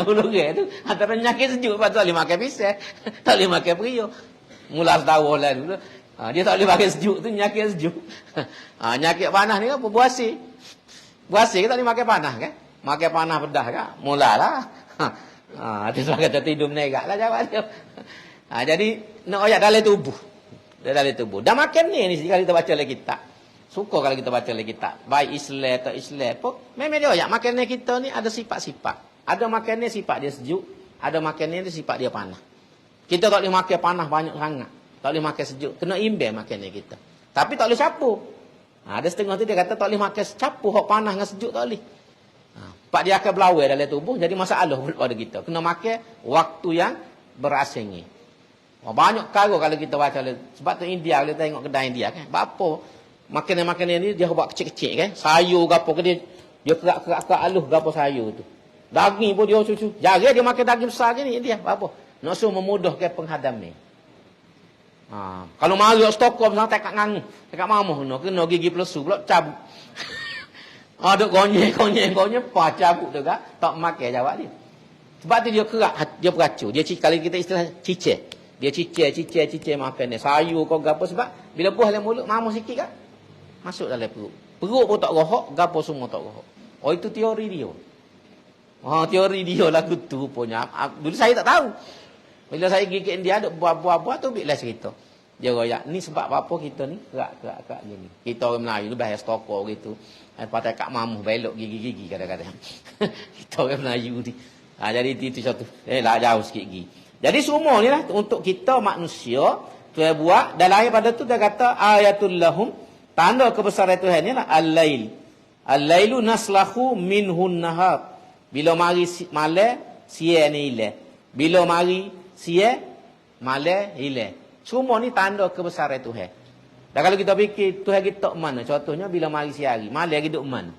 Uluran tu antara penyakit sejuk, lepas tu tak boleh makan pisang, tak boleh makan periuk. Mula setahun lah dulu. Dia tak boleh makan sejuk tu, penyakit sejuk. Penyakit panas ni kan berbuasi. Buasi kita tak boleh makan panas kan? Makan panas pedas kan? Mulalah. Dia sebab kata tidur menegak lah jawab dia. Jadi nak oyak dalam tubuh. Dalam tubuh. Dah makan ni kalau kita baca lagi kitab. Suka kalau kita baca lagi kitab. Baik Islam atau Islam pun. Memang dia oyak makan ni kita ni ada sifat-sifat. Ada makan ni sifat dia sejuk. Ada makan ni sifat dia panas. Kita tak boleh makan panas banyak sangat. Tak boleh makan sejuk. Kena imbang makan ni kita. Tapi tak boleh campur. Ada setengah tu dia kata tak boleh makan campur hok panas dengan sejuk tak boleh. Pak dia akan berlawai dalam tubuh jadi masalah pada kita. Kena makan waktu yang berasingi. Banyak kali kalau kita baca sebab tu India kita tengok kedai India kan. Apa makanan-makanan ni dia buat kecil-kecil kan. Sayur gapo ke dia kerak-kerak alus gapo sayur tu. Daging pun dia cucu. Jarang dia makan daging besar ke ni India. Apa? Nak suruh memudahkan penghadam ni. Kalau marah stokor misalnya tak ngangu, tak mamuh kena gigi pelesu pula cabut. Ada gonyek cabut tu kan, tak makan jawab dia. Sebab tu dia kerak, dia peracun. Dia kalau kita istilah cicir. Dia cicir makan dia. Sayur kau gapo sebab bila buah dalam mulut mamuh sikit kan, masuk dalam perut. Perut pun tak rohok, gapo semua tak rohok. Itu teori dia. Teori dia lagu tu punya. Dulu saya tak tahu. Bila saya pergi ke India ada buah-buah tu bila cerita. Dia royak, ni sebab apa kita ni kerak gini. Kita orang Melayu ni bahaya stokor gitu. Pakai kak mamuh belok gigi-gigi kadang-kadang. Kita orang Melayu ni. Jadi itu satu. Lah jauh sikit gigi. Jadi semua ni lah untuk kita manusia Tuhan buat dan lahir pada tu dia kata ayatul lahum, tanda kebesaran Tuhan ni lah al-lail. Al-lailu naslahu minhun nahar. Bila mari malam siang ni hilang. Bila mari siang malam hilang. Semua ni tanda kebesaran Tuhan. Dan kalau kita fikir Tuhan kita mana? Contohnya bila mari siang hari, malam hidup mana?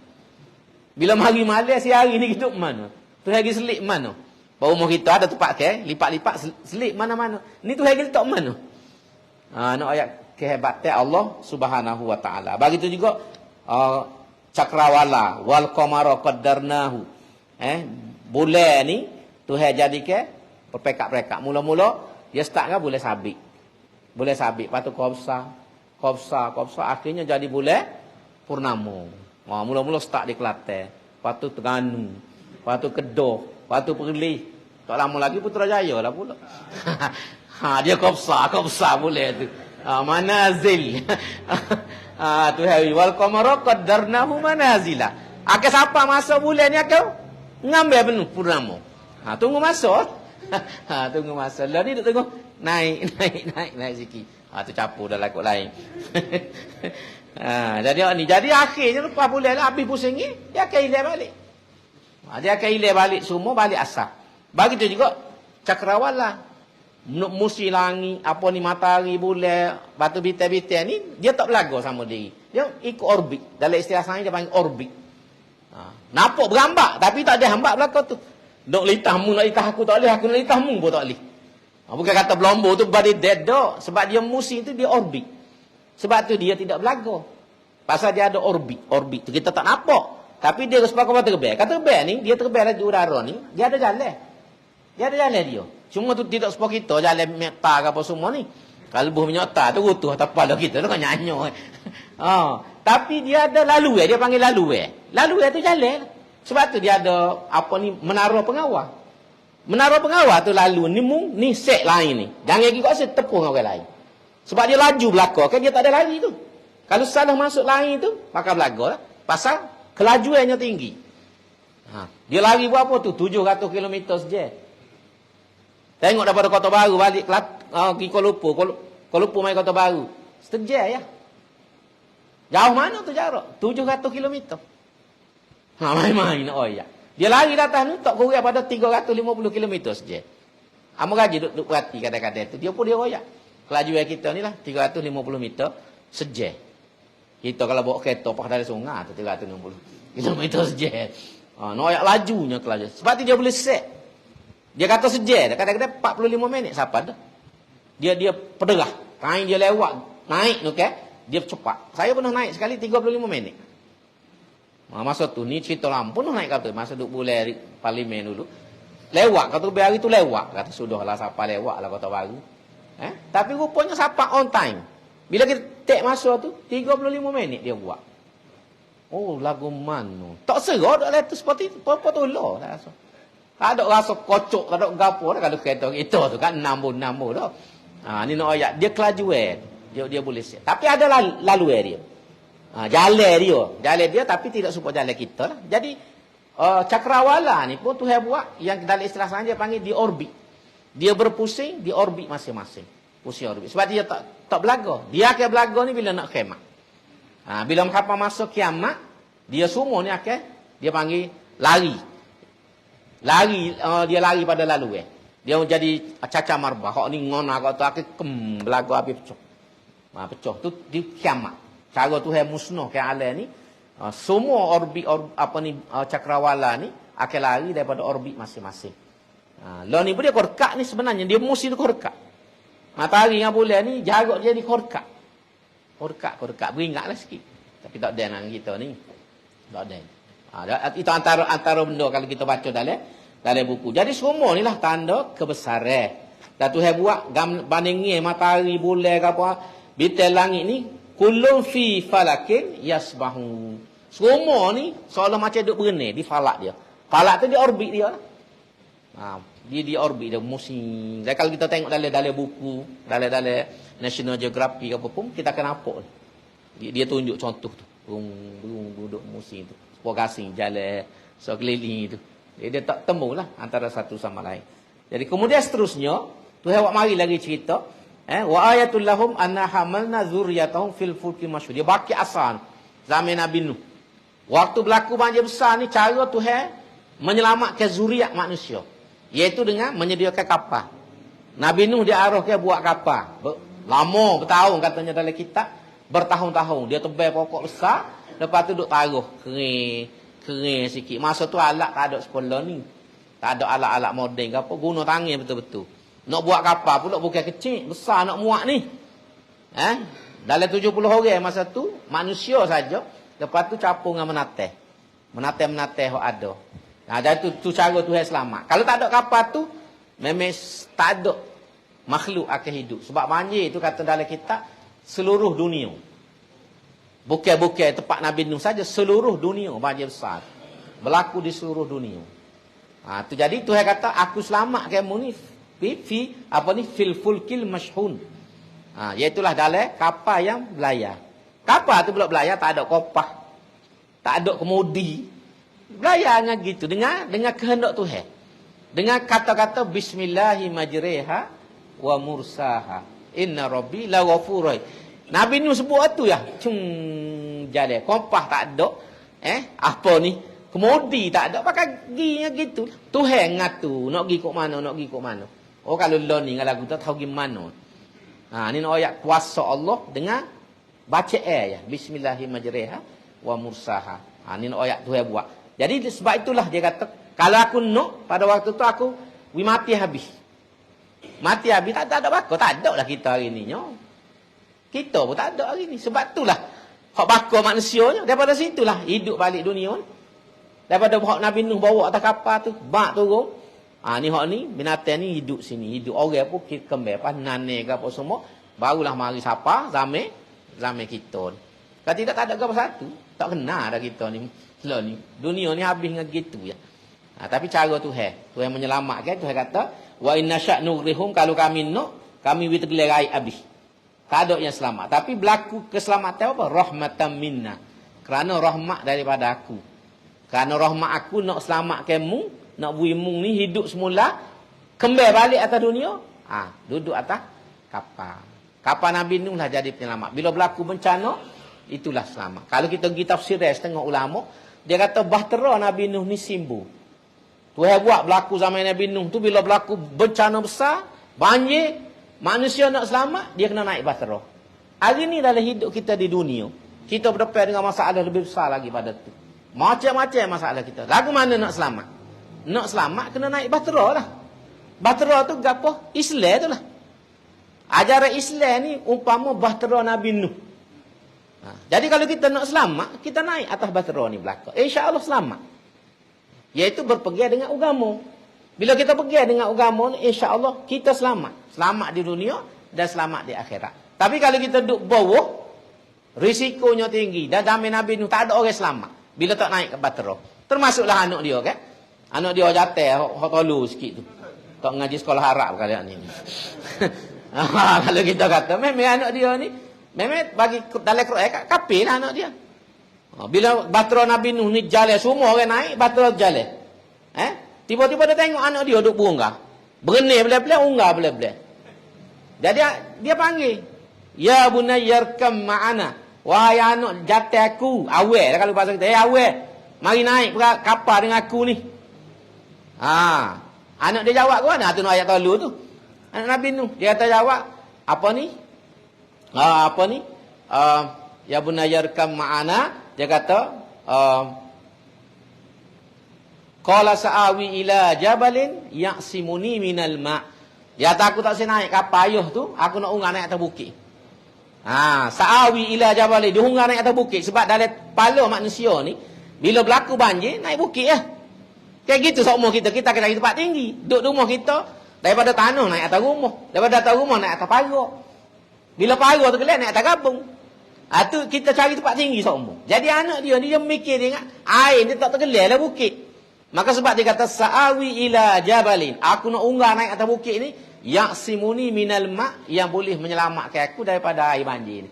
Bila mari malam siang hari ni hidup mana? Tuhan lagi selik mana? Baru rumah kita ada tempat ke, lipat-lipat selik mana-mana. Ni Tuhan kita mana? Nak ayat kehebatan Allah Subhanahu wa taala. Begitu juga cakrawala wal qamara qaddarnahu. Bulan ni Tuhan jadikan perpekak-pekak. Mula-mula dia start kan bulan sabit. Bulan sabit, lepas tu Qobsah, akhirnya jadi bulan purnama. Mula-mula start di Kelantan, lepas tu Terengganu, lepas tu Kedah, lepas tu Perlis. Tak lama lagi Putrajaya lah pula. Dia Qobsah bulan tu. Manazil. Tu hari wal qamara qaddarnahu manazila. Akan siapa masa bulan ni akan ngambil penuh purnama. Tunggu masa. Tunggu masa. Lah ni duk tengok naik sikit. Tu capur dah lakuk lain. Jadi akhirnya lepas bulan lah habis pusing ni, dia akan hilang balik. Dia akan hilang balik semua balik asal. Begitu juga cakrawala. Musim langit, apa ni matahari, bulan, batu bintang-bintang ni dia tak berlaga sama diri. Dia ikut orbit. Dalam istilah sains dia panggil orbit. Nampak berambak tapi tak ada hambak belakang tu. Nak litahmu, nak litah aku tak boleh, aku nak litahmu pun tak boleh. Bukan kata belombo tu body dead dog. Sebab dia musim tu dia orbit. Sebab tu dia tidak berlaga. Pasal dia ada orbit tu kita tak nampak. Tapi dia sebab apa terbang. Kata terbang ni, dia terbang di udara ni, dia ada jalan. Dia. Cuma tu tidak sebab kita jalan meta ke apa semua ni. Kalbuh menyota tu rutuh atas kepala kita tu kan nyanyo. Tapi dia ada lalu dia panggil lalu. Lalu tu jalan. Sebab tu dia ada apa ni menara pengawal. Menara pengawal tu lalu ni set lain ni. Jangan pergi kat situ tepung orang lain. Sebab dia laju belakang kan dia tak ada lari tu. Kalau salah masuk lain tu bakal belakang lah. Pasal kelajuannya tinggi. Dia lari berapa tu? 700 km saja. Tengok daripada Kota Baru balik ke Kuala Lumpur. Kuala Lumpur main Kota Baru. Setengah ya. Jauh mana tu jarak? 700 km. Main-main ya. Dia lari di atas ni tak kurang pada 350 km saja. Amo gaji duk perhati kadang-kadang tu. Dia pun dia royak. Kelajuan kita ni lah 350 meter saja. Kita kalau bawa kereta pakai dari sungai tu 360 km saja. Noyak lajunya kelajuan. Sebab tu dia boleh set. Dia kata saja, kadang-kadang 45 minit siapa dah. Dia pederah. Kain dia lewat, naik tu kan. Dia cepat. Saya pernah naik sekali 35 minit. Masa tu ni cerita lampu tu naik kata masa duk boleh parlimen dulu. Lewat kata biar itu lewat kata sudahlah siapa lewat lah kota baru. Tapi rupanya siapa on time. Bila kita take masa tu 35 minit dia buat. Oh lagu mana. Tak serah dak letus seperti itu. Apa tolong tak rasa. Tak ada rasa kocok, tak ada gapo dah kalau kereta kita tu kan 6 dah. Ni nak ayat dia kelajuan. Dia boleh siap. Tapi ada lalu dia. Jalan dia tapi tidak supaya jalan kita lah. Jadi cakrawala ni pun Tuhan buat yang dalam istilah saja panggil di orbit. Dia berpusing di orbit masing-masing. Pusing orbit. Sebab dia tak belaga. Dia akan belaga ni bila nak kiamat. Bila kapan masuk kiamat, dia semua ni akan dia panggil lari. Dia lari pada lalu Dia jadi caca marbah. Hak ni ngona kau tu akan belaga habis pecah. Pecah tu di kiamat. Cara Tuhan musnah ke alam ni, semua orbit cakrawala ni akan lari daripada orbit masing-masing. Lalu ni pun dia korkak ni sebenarnya dia mesti tu korkak. Matahari dengan bulan ni jarak dia di korkak. Korkak beringatlah sikit. Tapi tak ada dengan kita ni. Tak ada. Itu antara benda kalau kita baca dalam buku. Jadi semua ni lah tanda kebesaran. Dan Tuhan buat bandingnya matahari, bulan ke apa, bintang langit ni kullun fi falakin yasbahu. Semua ni seolah macam duk berenang di falak dia. Falak tu di orbit dia. Dia di orbit dia musim. Dan kalau kita tengok dalam buku, dalam National Geographic apa pun kita akan nampak. Dia tunjuk contoh tu. Duduk musim tu. Sepuluh gasing jalan sekeliling tu. Dia tak temulah antara satu sama lain. Jadi kemudian seterusnya Tuhan buat mari lagi cerita wa ayatul lahum anna hamalna zurriyatahum fil fulki masyhur. Dia baki asal zaman Nabi Nuh. Waktu berlaku banjir besar ni cara Tuhan menyelamatkan zuriat manusia, iaitu dengan menyediakan kapal. Nabi Nuh dia arah ke buat kapal. Lama bertahun katanya dalam kitab, bertahun-tahun dia tebal pokok besar, lepas tu duk taruh kering sikit. Masa tu alat tak ada sekolah ni. Tak ada alat-alat moden ke apa, guna tangan betul-betul. Nak buat kapal pula bukan kecil, besar nak muat ni. Dalam 70 orang masa tu, manusia saja. Lepas tu capung dengan menateh. Menateh yang ada. Dan tu cara Tuhan selamat. Kalau tak ada kapal tu, memang tak ada makhluk akan hidup. Sebab banjir tu kata dalam kitab, seluruh dunia. Bukan tempat Nabi Nuh saja, seluruh dunia banjir besar. Berlaku di seluruh dunia. Tu jadi Tuhan kata, aku selamat kamu ni. Fil fulkil mashhun. Iaitulah dalam kapal yang belayar. Kapal tu pula belayar tak ada kopah. Tak ada kemudi. Belayar dengan gitu dengan kehendak Tuhan. Dengan kata-kata bismillahirrahmanirrahim wa mursaha. Inna rabbi la ghafurur. Nabi Nuh sebut tu ya. Jalan kopah tak ada. Apa ni? Kemudi tak ada. Pakai ginya gitu. Tuhan ngatur nak pergi kok mana. Oh kalau ni dengan lagu tu tahu gimana. Ni ayat kuasa Allah dengan baca ya. Bismillahirrahmanirrahim wa mursaha. Ni ayat tu dia buat. Jadi sebab itulah dia kata, kalau aku nak pada waktu tu aku mati habis. Mati habis tak ada bakar. Tak ada lah kita hari ni. Kita pun tak ada hari ni. Sebab itulah hak bakar manusianya. Daripada situlah hidup balik dunia ni. Daripada hak Nabi Nuh bawa atas kapal tu, bak turun. Ni hak ni binatang ni hidup sini, hidup orang pun kembali apa nane ke apa semua, barulah mari siapa zaman kita ni. Kalau tidak tak ada apa satu, tak kenal dah kita ni. Lah ni dunia ni habis dengan gitu ya. Tapi cara Tuhan menyelamatkan. Tuhan kata wa inna sya'nurihum, kalau kami nak kami witglerai habis. Tak ada yang selamat, tapi berlaku keselamatan apa? Rahmatan minna. Kerana rahmat daripada aku. Kerana rahmat aku nak selamatkanmu. Nak buimung ni hidup semula, kembali balik atas dunia, duduk atas kapal. Kapal Nabi Nuh lah jadi penyelamat. Bila berlaku bencana, itulah selamat. Kalau kita pergi tafsir setengah ulama, dia kata bahtera Nabi Nuh ni simbu. Tuhan buat berlaku zaman Nabi Nuh tu bila berlaku bencana besar, banjir, manusia nak selamat, dia kena naik bahtera. Hari ni dalam hidup kita di dunia, kita berdepan dengan masalah lebih besar lagi pada tu. Macam-macam masalah kita. Lagu mana nak selamat? Nak selamat kena naik bahtera lah. Bahtera tu apa? Islam tu lah. Ajaran Islam ni umpama bahtera Nabi Nuh. Jadi kalau kita nak selamat, kita naik atas bahtera ni belakang. InsyaAllah selamat. Iaitu berpegang dengan agama. Bila kita pegang dengan agama ni, insya-Allah kita selamat. Selamat di dunia dan selamat di akhirat. Tapi kalau kita duduk bawah, risikonya tinggi. Dan zaman Nabi Nuh tak ada orang selamat bila tak naik ke bahtera. Termasuklah anak dia kan. Anak dia jatuh, hok tolu sikit tu. Tak ngaji sekolah Arab kalian ni. Kalau kita kata, memang anak dia ni, memang bagi dalam Quran kafir lah anak dia. Bila bahtera Nabi Nuh ni jalan, semua orang naik, bahtera jalan. Tiba-tiba dia tengok anak dia duduk berunggah. Berenih belah-belah, unggah belah-belah. Jadi dia panggil. Ya bunayyarkam ma'ana. Wahai anak jatuh aku. Awal lah kalau bahasa kita. Awal. Mari naik kapal dengan aku ni. Anak dia jawab ke mana? Itu ayat tolu tu. Anak Nabi Nuh. Dia kata jawab. Apa ni? Ya bunayyarkam ma'ana. Dia kata, qala sa'awi ila jabalin ya'simuni minal ma'. Dia kata aku tak boleh naik kapal ayuh tu, aku nak unggah naik atas bukit. Sa'awi ila jabalin, dia unggah naik atas bukit. Sebab dalam kepala manusia ni, bila berlaku banjir, naik bukit lah. Kayak gitu seumur kita kena cari tempat tinggi. Duduk rumah kita, daripada tanah naik atas rumah. Daripada atas rumah naik atas pagar. Bila pagar tergelar, naik atas gabung. Tu kita cari tempat tinggi seumur. Jadi anak dia ni, dia mikir dia ingat, air dia tak tergelar lah bukit. Maka sebab dia kata, sa'awi ila jabalin. Aku nak unggah naik atas bukit ni, ya'simuni minal ma' yang boleh menyelamatkan aku daripada air banjir ni.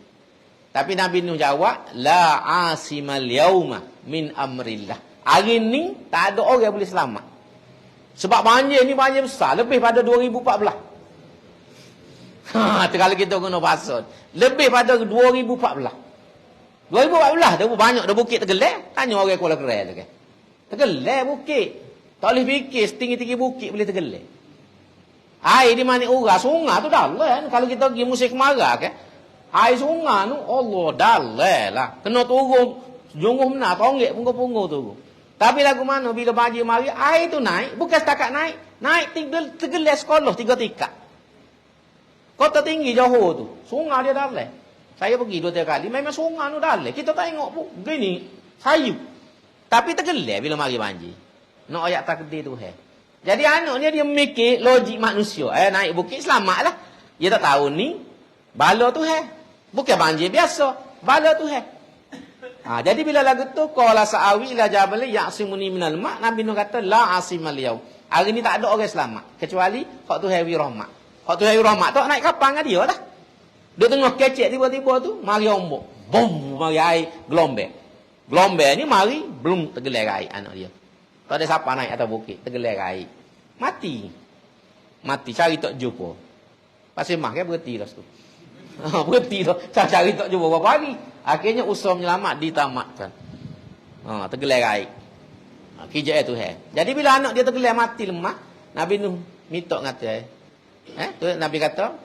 Tapi Nabi Nuh jawab, la asimal yauma min amrillah. Hari ni, tak ada orang yang boleh selamat. Sebab banjir ni banjir besar, lebih pada 2014. Kalau kita guna bahasa, lebih pada 2014. 2014 dah banyak dah bukit tergelar. Tanya orang Kuala Kerai tu kan. Tergelar bukit. Tak boleh fikir setinggi-tinggi bukit boleh tergelar. Air di mana urang, sungai tu dalam. Kalau kita pergi musim kemarau kan, air sungai tu Allah dalam lah. Kena turun jungguh benar, tonggek punggu-punggu tu. Tapi lagu mana bila banjir mari, air tu naik, bukan setakat naik, tergelar sekolah 3 tingkat. Kota tinggi Johor tu, sungai dia dalam. Saya pergi 2-3 kali, memang sungai tu dalam. Kita tengok pun, gini, sayu. Tapi tergelar bila mari banjir. Nak ayat takdir tu. Jadi anak ni dia mikir logik manusia. Naik bukit selamatlah. Dia tak tahu ni, bala tu bukan banjir biasa, bala tu jadi bila lagu tu, qala sa'awi ila jabal ya'simuni minal ma', Nabi Nuh kata, la asimal yaum. Hari ni tak ada orang selamat. Kecuali, hak tu hawi rahmat. Hak tu hawi rahmat tu naik kapal dengan dia lah. Dia tengah kecek tiba-tiba tu, mari ombak. Bum, mari air gelombang. Gelombang ni mari, belum tergelar air anak dia. Tak ada siapa naik atas bukit, tergelar air. Mati. Cari tak jumpa. Pasal mah kan berhenti dah tu. Berhenti dah. Cari tak jumpa berapa hari. Akhirnya usaha menyelamat ditamatkan. Tergelar air. Kijak tu Jadi bila anak dia tergelar mati lemah, Nabi Nuh minta ngata tu Nabi kata,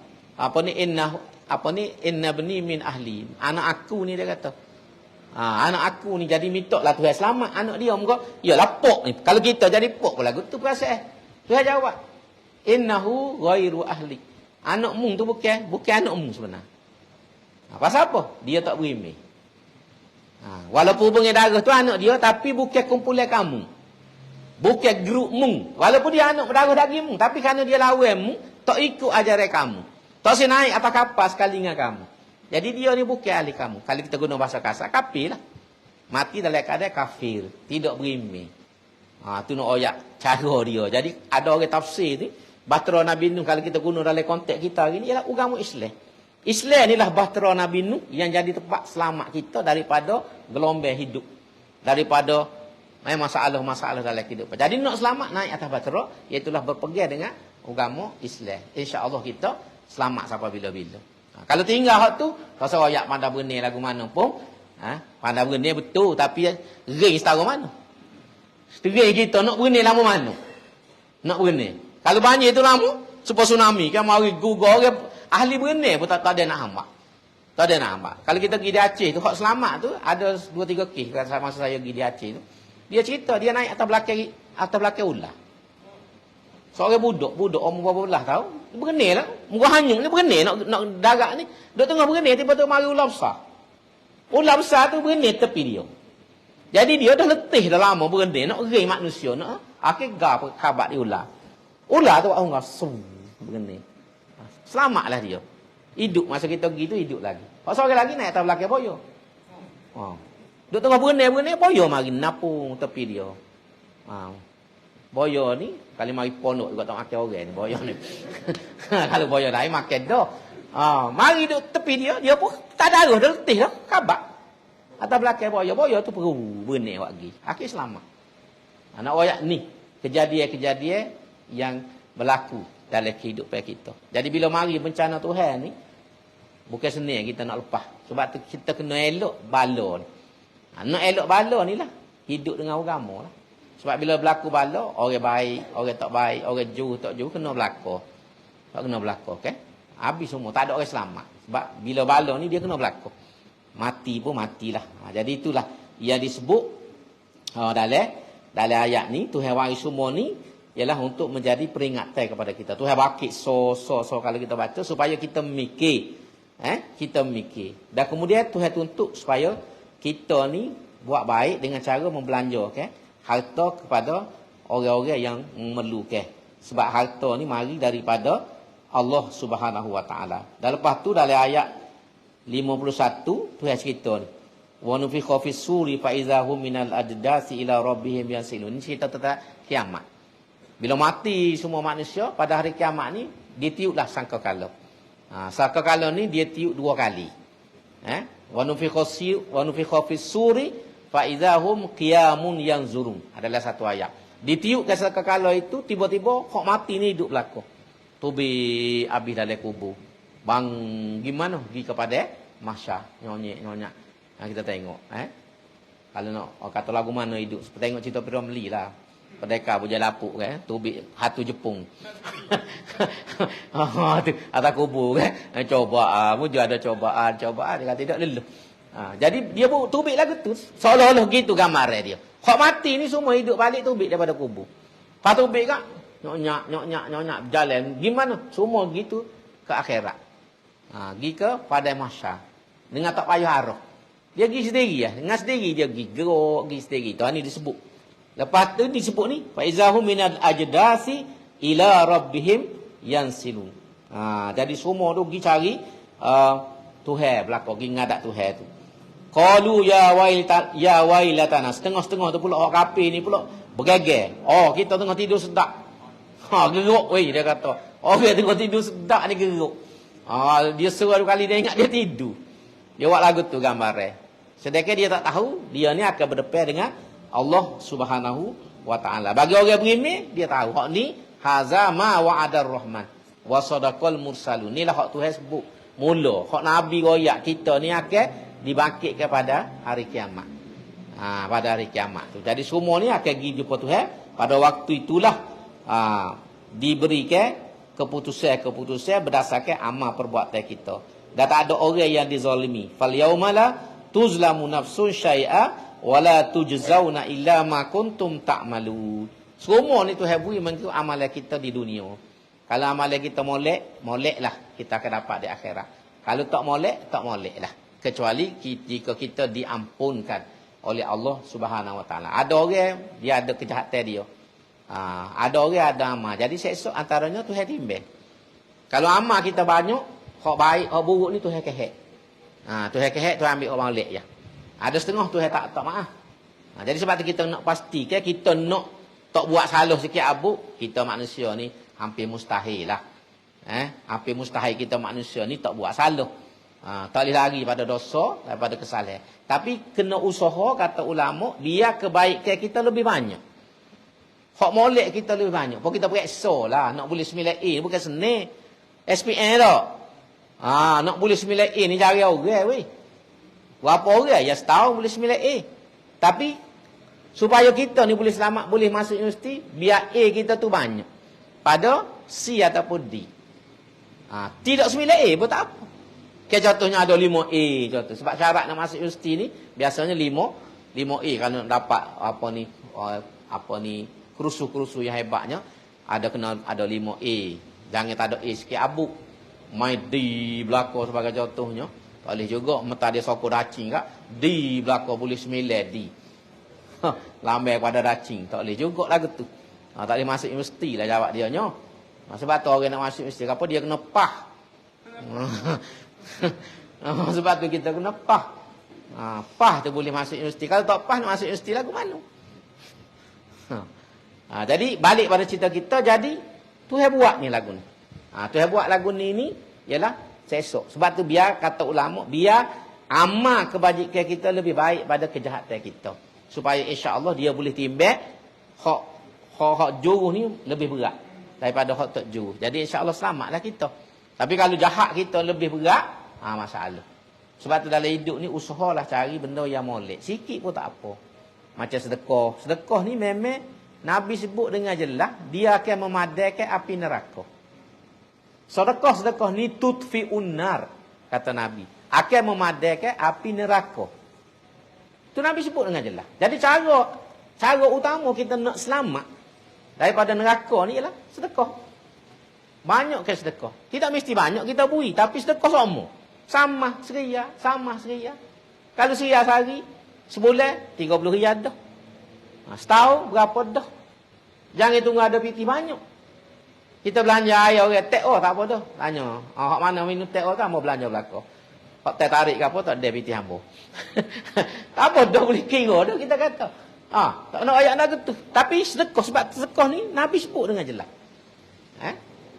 inna bani min ahli. Anak aku ni dia kata. Anak aku ni jadi minta lah Tuhan selamat anak dia. Muka, ya lapuk ni. Kalau kita jadi pok pula tu perasaan. Tuhan jawab, innahu ghairu ahli. Anak mung tu bukan anak mung sebenarnya. Pasal apa? Dia tak berimeh. Walaupun hubungan darah tu anak dia, tapi bukan kumpulan kamu. Bukan grup mung. Walaupun dia anak berdarah daging mung, tapi kerana dia lawan mung, tak ikut ajaran kamu. Tak boleh naik atas kapal sekali dengan kamu. Jadi dia ni bukan ahli kamu. Kalau kita guna bahasa kasar, kafir lah. Mati dalam keadaan kafir. Tidak berimeh. Tu nak oyak cara dia. Jadi ada orang tafsir ni, bahtera Nabi Nuh kalau kita guna dalam konteks kita ni, ialah agama Islam. Islam inilah bahtera Nabi Nuh yang jadi tempat selamat kita daripada gelombang hidup. Daripada masalah-masalah dalam kehidupan. Jadi nak selamat naik atas bahtera, iaitulah berpegang dengan agama Islam. InsyaAllah kita selamat sampai bila-bila. Kalau tinggal hak tu, pasal ayat pandai benih lagu mana pun, pandai benih betul, tapi ring setara mana? Ring kita nak benih lama mana? Nak berenang. Kalau banjir tu lama, supaya tsunami kan mari gugur orang ahli berenang pun tak ada nak hamba. Tak ada nak hamba. Kalau kita pergi di Aceh tu, hak selamat tu ada 2-3 kes masa saya pergi di Aceh tu. Dia cerita dia naik atas belakang ular. Seorang budak umur berapa belah tahu, berenang lah. Muka hanyung ni berenang nak darat ni. Duk tengah berenang tiba-tiba mari ular besar. Ular besar tu berenang tepi dia. Jadi dia dah letih dah lama berenang nak gering manusia nak akhir khabar di ular. Ular tu orang ngasum berenang. Selamatlah dia. Hidup masa kita pergi tu hidup lagi. Pak seorang lagi naik atas belakang boyo. Duk tengah berenang boyo mari napung tepi dia. Boyo ni kali mari ponok juga tak makan orang ni boyo ni. Kalau boyo lain makan dah. Mari duk tepi dia pun tak darah dah letih dah khabar. Atas belakang boyo tu perlu berenang lagi. Akhir selamat. Nak royak ni kejadian-kejadian yang berlaku dalam kehidupan kita. Jadi bila mari bencana Tuhan ni, bukan senang kita nak lepas. Sebab tu kita kena elok bala ni. Nak elok bala ni lah. Hidup dengan agama lah. Sebab bila berlaku bala, orang baik, orang tak baik, orang jauh, tak jauh, kena berlaku. Tak kena berlaku, okay? Habis semua, tak ada orang selamat. Sebab bila bala ni, dia kena berlaku. Mati pun matilah. Jadi itulah yang disebut dalam ayat ni, Tuhan wari semua ni, ialah untuk menjadi peringatan kepada kita. Tuhan bakit so kalau kita baca supaya kita mikir. Kita mikir. Dan kemudian Tuhan tuntut supaya kita ni buat baik dengan cara membelanjakan harta kepada orang-orang yang memerlukan. Sebab harta ni mari daripada Allah Subhanahu Wa Taala. Dan lepas tu dalam ayat 51 Tuhan cerita ni. Wa nufikha fis suri fa izahum minal ajdasi ila rabbihim yansilun. Ini cerita tentang kiamat. Bila mati semua manusia, pada hari kiamat ni, dia tiuplah sangkakala. Sangkakala ni dia tiup 2 kali. Wa nufikha fis suri fa idahum qiyamun yanzurun. Adalah satu ayat. Ditiup ke sangkakala itu, tiba-tiba hak mati ni hidup belaka. Tubi habis dalam kubur. Bang gimana? Pergi kepada mahsyar. Nyonyek. Kita tengok. Kalau nak kata lagu mana hidup, tengok cerita Piramli lah. Pendekar puja lapuk kan, tubik hatu Jepung. Atas kubur kan. Cobaan, puja ada cobaan dia kata tidak leluh. Jadi dia pun tubik lagu tu seolah-olah gitu gambar dia. Hak mati ni semua hidup balik tubik daripada kubur. Pas tubik kan nyonyak berjalan gimana? Semua gitu ke akhirat. Pergi ke pada mahsyar. Dengan tak payah arah. Dia pergi sendiri ya, dengan sendiri dia pergi gerok, pergi sendiri. Tu ni disebut. Lepas tu disebut ni fa izahum minal ajdasi ila rabbihim yansilun. Jadi semua tu pergi cari Tuhan belakang, pergi ngadak Tuhan tu. Qalu ya wailatana. Setengah-setengah tu pula orang kafir ni pula bergeger. Kita tengah tidur sedap. Geruk weh dia kata. Orang tengah tidur sedap ni geruk. Dia suruh kali dia ingat dia tidur. Dia buat lagu tu gambarnya. Sedangkan dia tak tahu dia ni akan berdepan dengan Allah Subhanahu Wa Taala. Bagi orang beriman, dia tahu hak ni haza ma wa'adar rahman wa sadaqal mursalun. Inilah hak Tuhan sebut. Mula hak nabi royak kita ni akan dibangkitkan pada hari kiamat. Pada hari kiamat tu. Jadi semua ni akan pergi jumpa Tuhan. Pada waktu itulah diberikan keputusan berdasarkan amal perbuatan kita. Dan tak ada orang yang dizalimi. Fal yaumala tuzlamu nafsun syai'a wala tujzauna illa ma kuntum ta'malun. Semua ni Tuhan beri mengikut amalan kita di dunia. Kalau amalan kita moleklah kita akan dapat di akhirat. Kalau tak molek lah. Kecuali jika kita diampunkan oleh Allah Subhanahu Wa Taala. Ada orang dia ada kejahatan dia. Ada orang ada amal. Jadi sesuatu antaranya Tuhan timbang. Kalau amal kita banyak, hak baik, hak buruk ni Tuhan kehek. Tuhan kehek, Tuhan ambil orang molek ya. Ada setengah Tuhan tak maaf. Jadi sebab tu kita nak pastikan kita nak tak buat salah sikit abu, kita manusia ni hampir mustahil lah. Hampir mustahil kita manusia ni tak buat salah. Tak boleh lari pada dosa daripada kesalahan. Tapi kena usaha kata ulama, dia kebaikan kita lebih banyak. Hak molek kita lebih banyak. Pun kita periksa lah nak boleh 9A bukan senang. SPM tak. Nak boleh 9A ni cari orang weh. Berapa orang yang setahun boleh 9A. Tapi supaya kita ni boleh selamat, boleh masuk universiti, biar A kita tu banyak. pada C ataupun D. Tidak 9A pun tak apa. Contohnya ada 5A contoh. Sebab syarat nak masuk universiti ni biasanya 5A kalau nak dapat apa ni kerusu-kerusu yang hebatnya ada 5A. Jangan tak ada A sikit abuk. Main D belakang sebagai contohnya. Tak boleh juga mata dia sokong dacing kak. D belakang boleh 9D. Lambai pada dacing. Tak boleh juga lagu tu. Tak boleh masuk universiti lah jawab dia nya. Sebab tu orang nak masuk universiti apa dia kena pah. Sebab tu kita kena pah. Pah tu boleh masuk universiti. Kalau tak pah nak masuk universiti lagu mana? Jadi balik pada cerita kita, jadi Tuhan buat ni lagu ni. Tuhan buat lagu ni ialah sesok. Sebab tu biar kata ulama, biar amal kebajikan kita lebih baik pada kejahatan kita. Supaya insya-Allah dia boleh timbang hak juru ni lebih berat daripada hak tak juru. Jadi insya-Allah selamatlah kita. Tapi kalau jahat kita lebih berat, masalah. Sebab tu dalam hidup ni usahalah cari benda yang molek. Sikit pun tak apa. Macam sedekah. Sedekah ni memang Nabi sebut dengan jelas, dia akan memadamkan api neraka. Sedekah ni tutfi'un nar, kata Nabi. Akan memadamkan api neraka. Itu Nabi sebut dengan jelas. Jadi cara utama kita nak selamat daripada neraka ni ialah sedekah. Banyak ke sedekah. Tidak mesti banyak kita beri, tapi sedekah semua. Sama seria. Kalau seria sehari, sebulan 30 riyal dah. Setahun berapa dah. Jangan tunggu ada piti banyak. Kita belanja air orang tak tak apa dah. Tanya, hak mana minum tak kan mau belanja belaka. Hak teh tarik ke apa tak ada piti hamba. Tak apa dah boleh kira dah kita kata. Tak nak ayat nak gitu. Tapi sedekah, sebab sedekah ni Nabi sebut dengan jelas.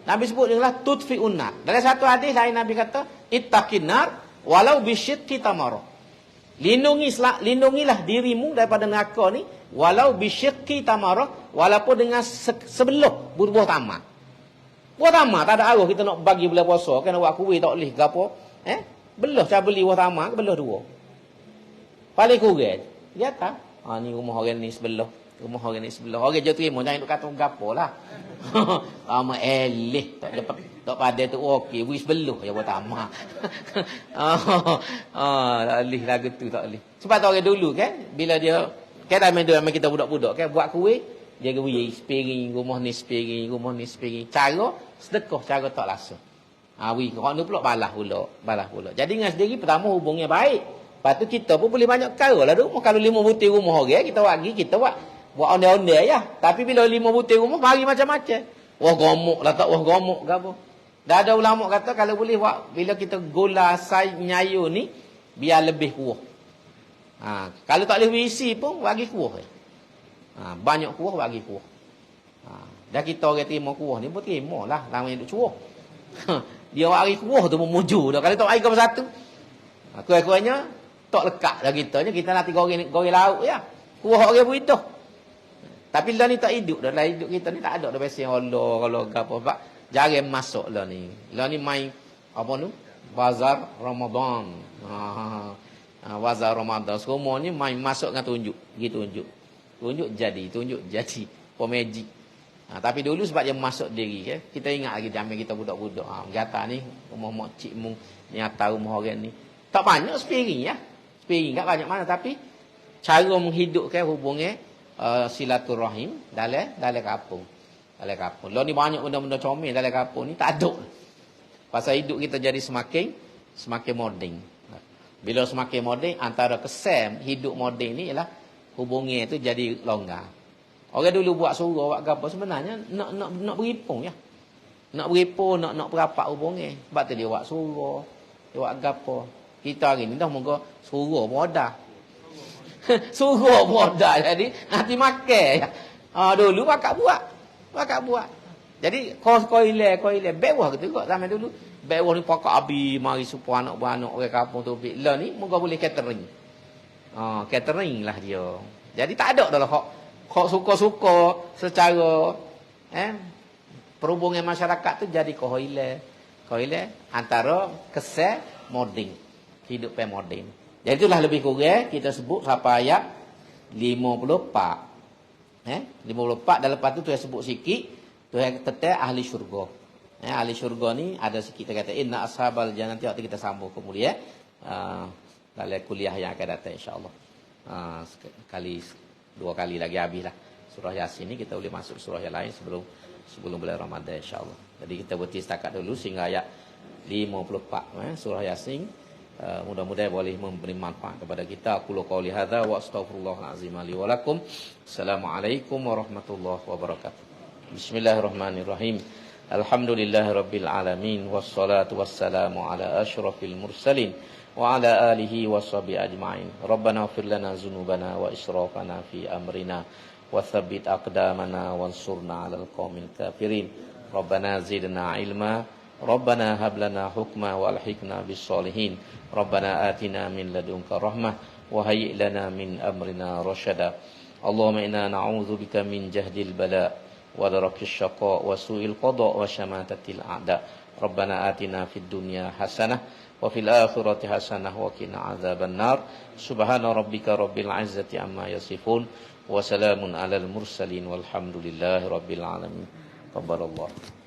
Nabi sebut dengan jelas tutfi'un nar. Dalam satu hadis lain Nabi kata, ittaqin nar walau bisyidqi tamarah. Lindungilah dirimu daripada neraka ni walau bisyidqi tamarah, walaupun dengan sebelah buah tamar. Buah tamar tak ada arah kita nak bagi bulan puasa, kena buat kuih tak boleh gapo. Belah cara beli buah tamar ke belah dua. Paling kurang. Dia tak. Ni rumah orang ni sebelah. Rumah orang ni sebelah. Orang je terima jangan duk kata gapo lah. Lama eleh tak dapat tak pada tu okey bui sebelah ya buat tamar. Tak boleh lagu tu tak boleh. Sebab tu orang dulu kan bila dia kan ramai kita budak-budak kan buat kuih dia bui sepiring rumah ni sepiring. Cara sedekah cara tak langsung. Wi orang tu pula balas pula. Jadi dengan sendiri pertama hubungnya baik. Lepas tu kita pun boleh banyak perkara lah tu. Kalau 5 butir rumah orang kita bagi kita buat ondeh-ondeh ya. Tapi bila 5 butir rumah mari macam-macam. Wah gomok lah tak wah gomok ke apa. Dah ada ulama kata kalau boleh buat bila kita gula sai nyayu ni biar lebih kuah. Kalau tak boleh isi pun bagi kuah. Banyak kuah bagi kuah. Dah kita orang terima kuah ni pun terima lah. Lama yang duk cuah. Dia bagi kuah tu memuju dah. Kalau tak bagi kau satu. Kuah-kuahnya tak lekat dah kita nak goreng lauk ya. Kuah orang pun hidup. Tapi lah ni tak hidup dah. Lah hidup kita ni tak ada dah biasa Allah kalau apa sebab jarang masuk lah ni. Lah ni main apa tu? Bazar Ramadan. Bazar Ramadan. Semua ni main masuk dengan tunjuk. Pergi tunjuk. Tunjuk jadi. Magic. Tapi dulu sebab dia masuk diri kan. Kita ingat lagi zaman kita budak-budak. Gata ni rumah mak cik mung ni atas rumah orang ni. Tak banyak sepiring ya. Sepiring tak banyak mana tapi cara menghidupkan hubungan silaturahim dalam kampung. Dalam kampung. Lah ni banyak benda-benda comel dalam kampung ni tak ada. Pasal hidup kita jadi semakin moden. Bila semakin moden antara kesan hidup moden ni ialah hubungan tu jadi longgar. Orang dulu buat surau buat apa sebenarnya nak beripung ya. Nak beripung, nak berapak hubungan. Sebab tu dia buat surau, dia buat apa. Kita hari ni dah moga surau modah. Surau modah jadi nanti makan ya. Dulu bakak buat. Jadi koile bewah gitu kok zaman dulu. Bewah ni pakak abi mari supaya anak-anak orang kampung tu lah ni moga boleh catering. Catering lah dia. Jadi tak ada dah hak suka-suka secara perhubungan masyarakat tu jadi koile antara kesan moden. Hidup moden. Jadi itulah lebih kurang kita sebut sampai ayat 54. 54 dan lepas tu saya sebut sikit Tuhan tetap ahli syurga. Ahli syurga ni ada sikit kita kata inna ashabal jannati, waktu kita sambung kemudian dalam kuliah yang akan datang insya-Allah. Dua kali lagi habislah surah Yasin ni, kita boleh masuk surah yang lain sebelum bulan Ramadan insya-Allah. Jadi kita berhenti setakat dulu sehingga ayat 54 surah Yasin. Mudah-mudahan boleh memberi manfaat kepada kita. Aku qauli hadza wa astaghfirullahal azim li wa lakum. Assalamualaikum warahmatullahi wabarakatuh. Bismillahirrahmanirrahim. Alhamdulillahirabbil alamin wassalatu wassalamu ala asyrafil mursalin wa ala alihi washabihi ajmain. Rabbana ighfir lana dzunubana wa israfana fi amrina wa tsabbit aqdamana wansurna 'alal qaumil kafirin. Rabbana zidna ilma. Rabbana hab lana hukma wa alhiqna bis solihin. Rabbana atina min ladunka rahmah wa hayyi lana min amrina rasyada. Allahumma inna na'udzubika min jahdil bala wa darakis syaqa wa su'il qada wa syamatatil a'da. Rabbana atina fid dunya hasanah wa fil akhirati hasanah wa qina adzabannar. Subhana rabbika rabbil izzati amma yasifun wa salamun alal mursalin walhamdulillahi rabbil alamin. Qabbalallah.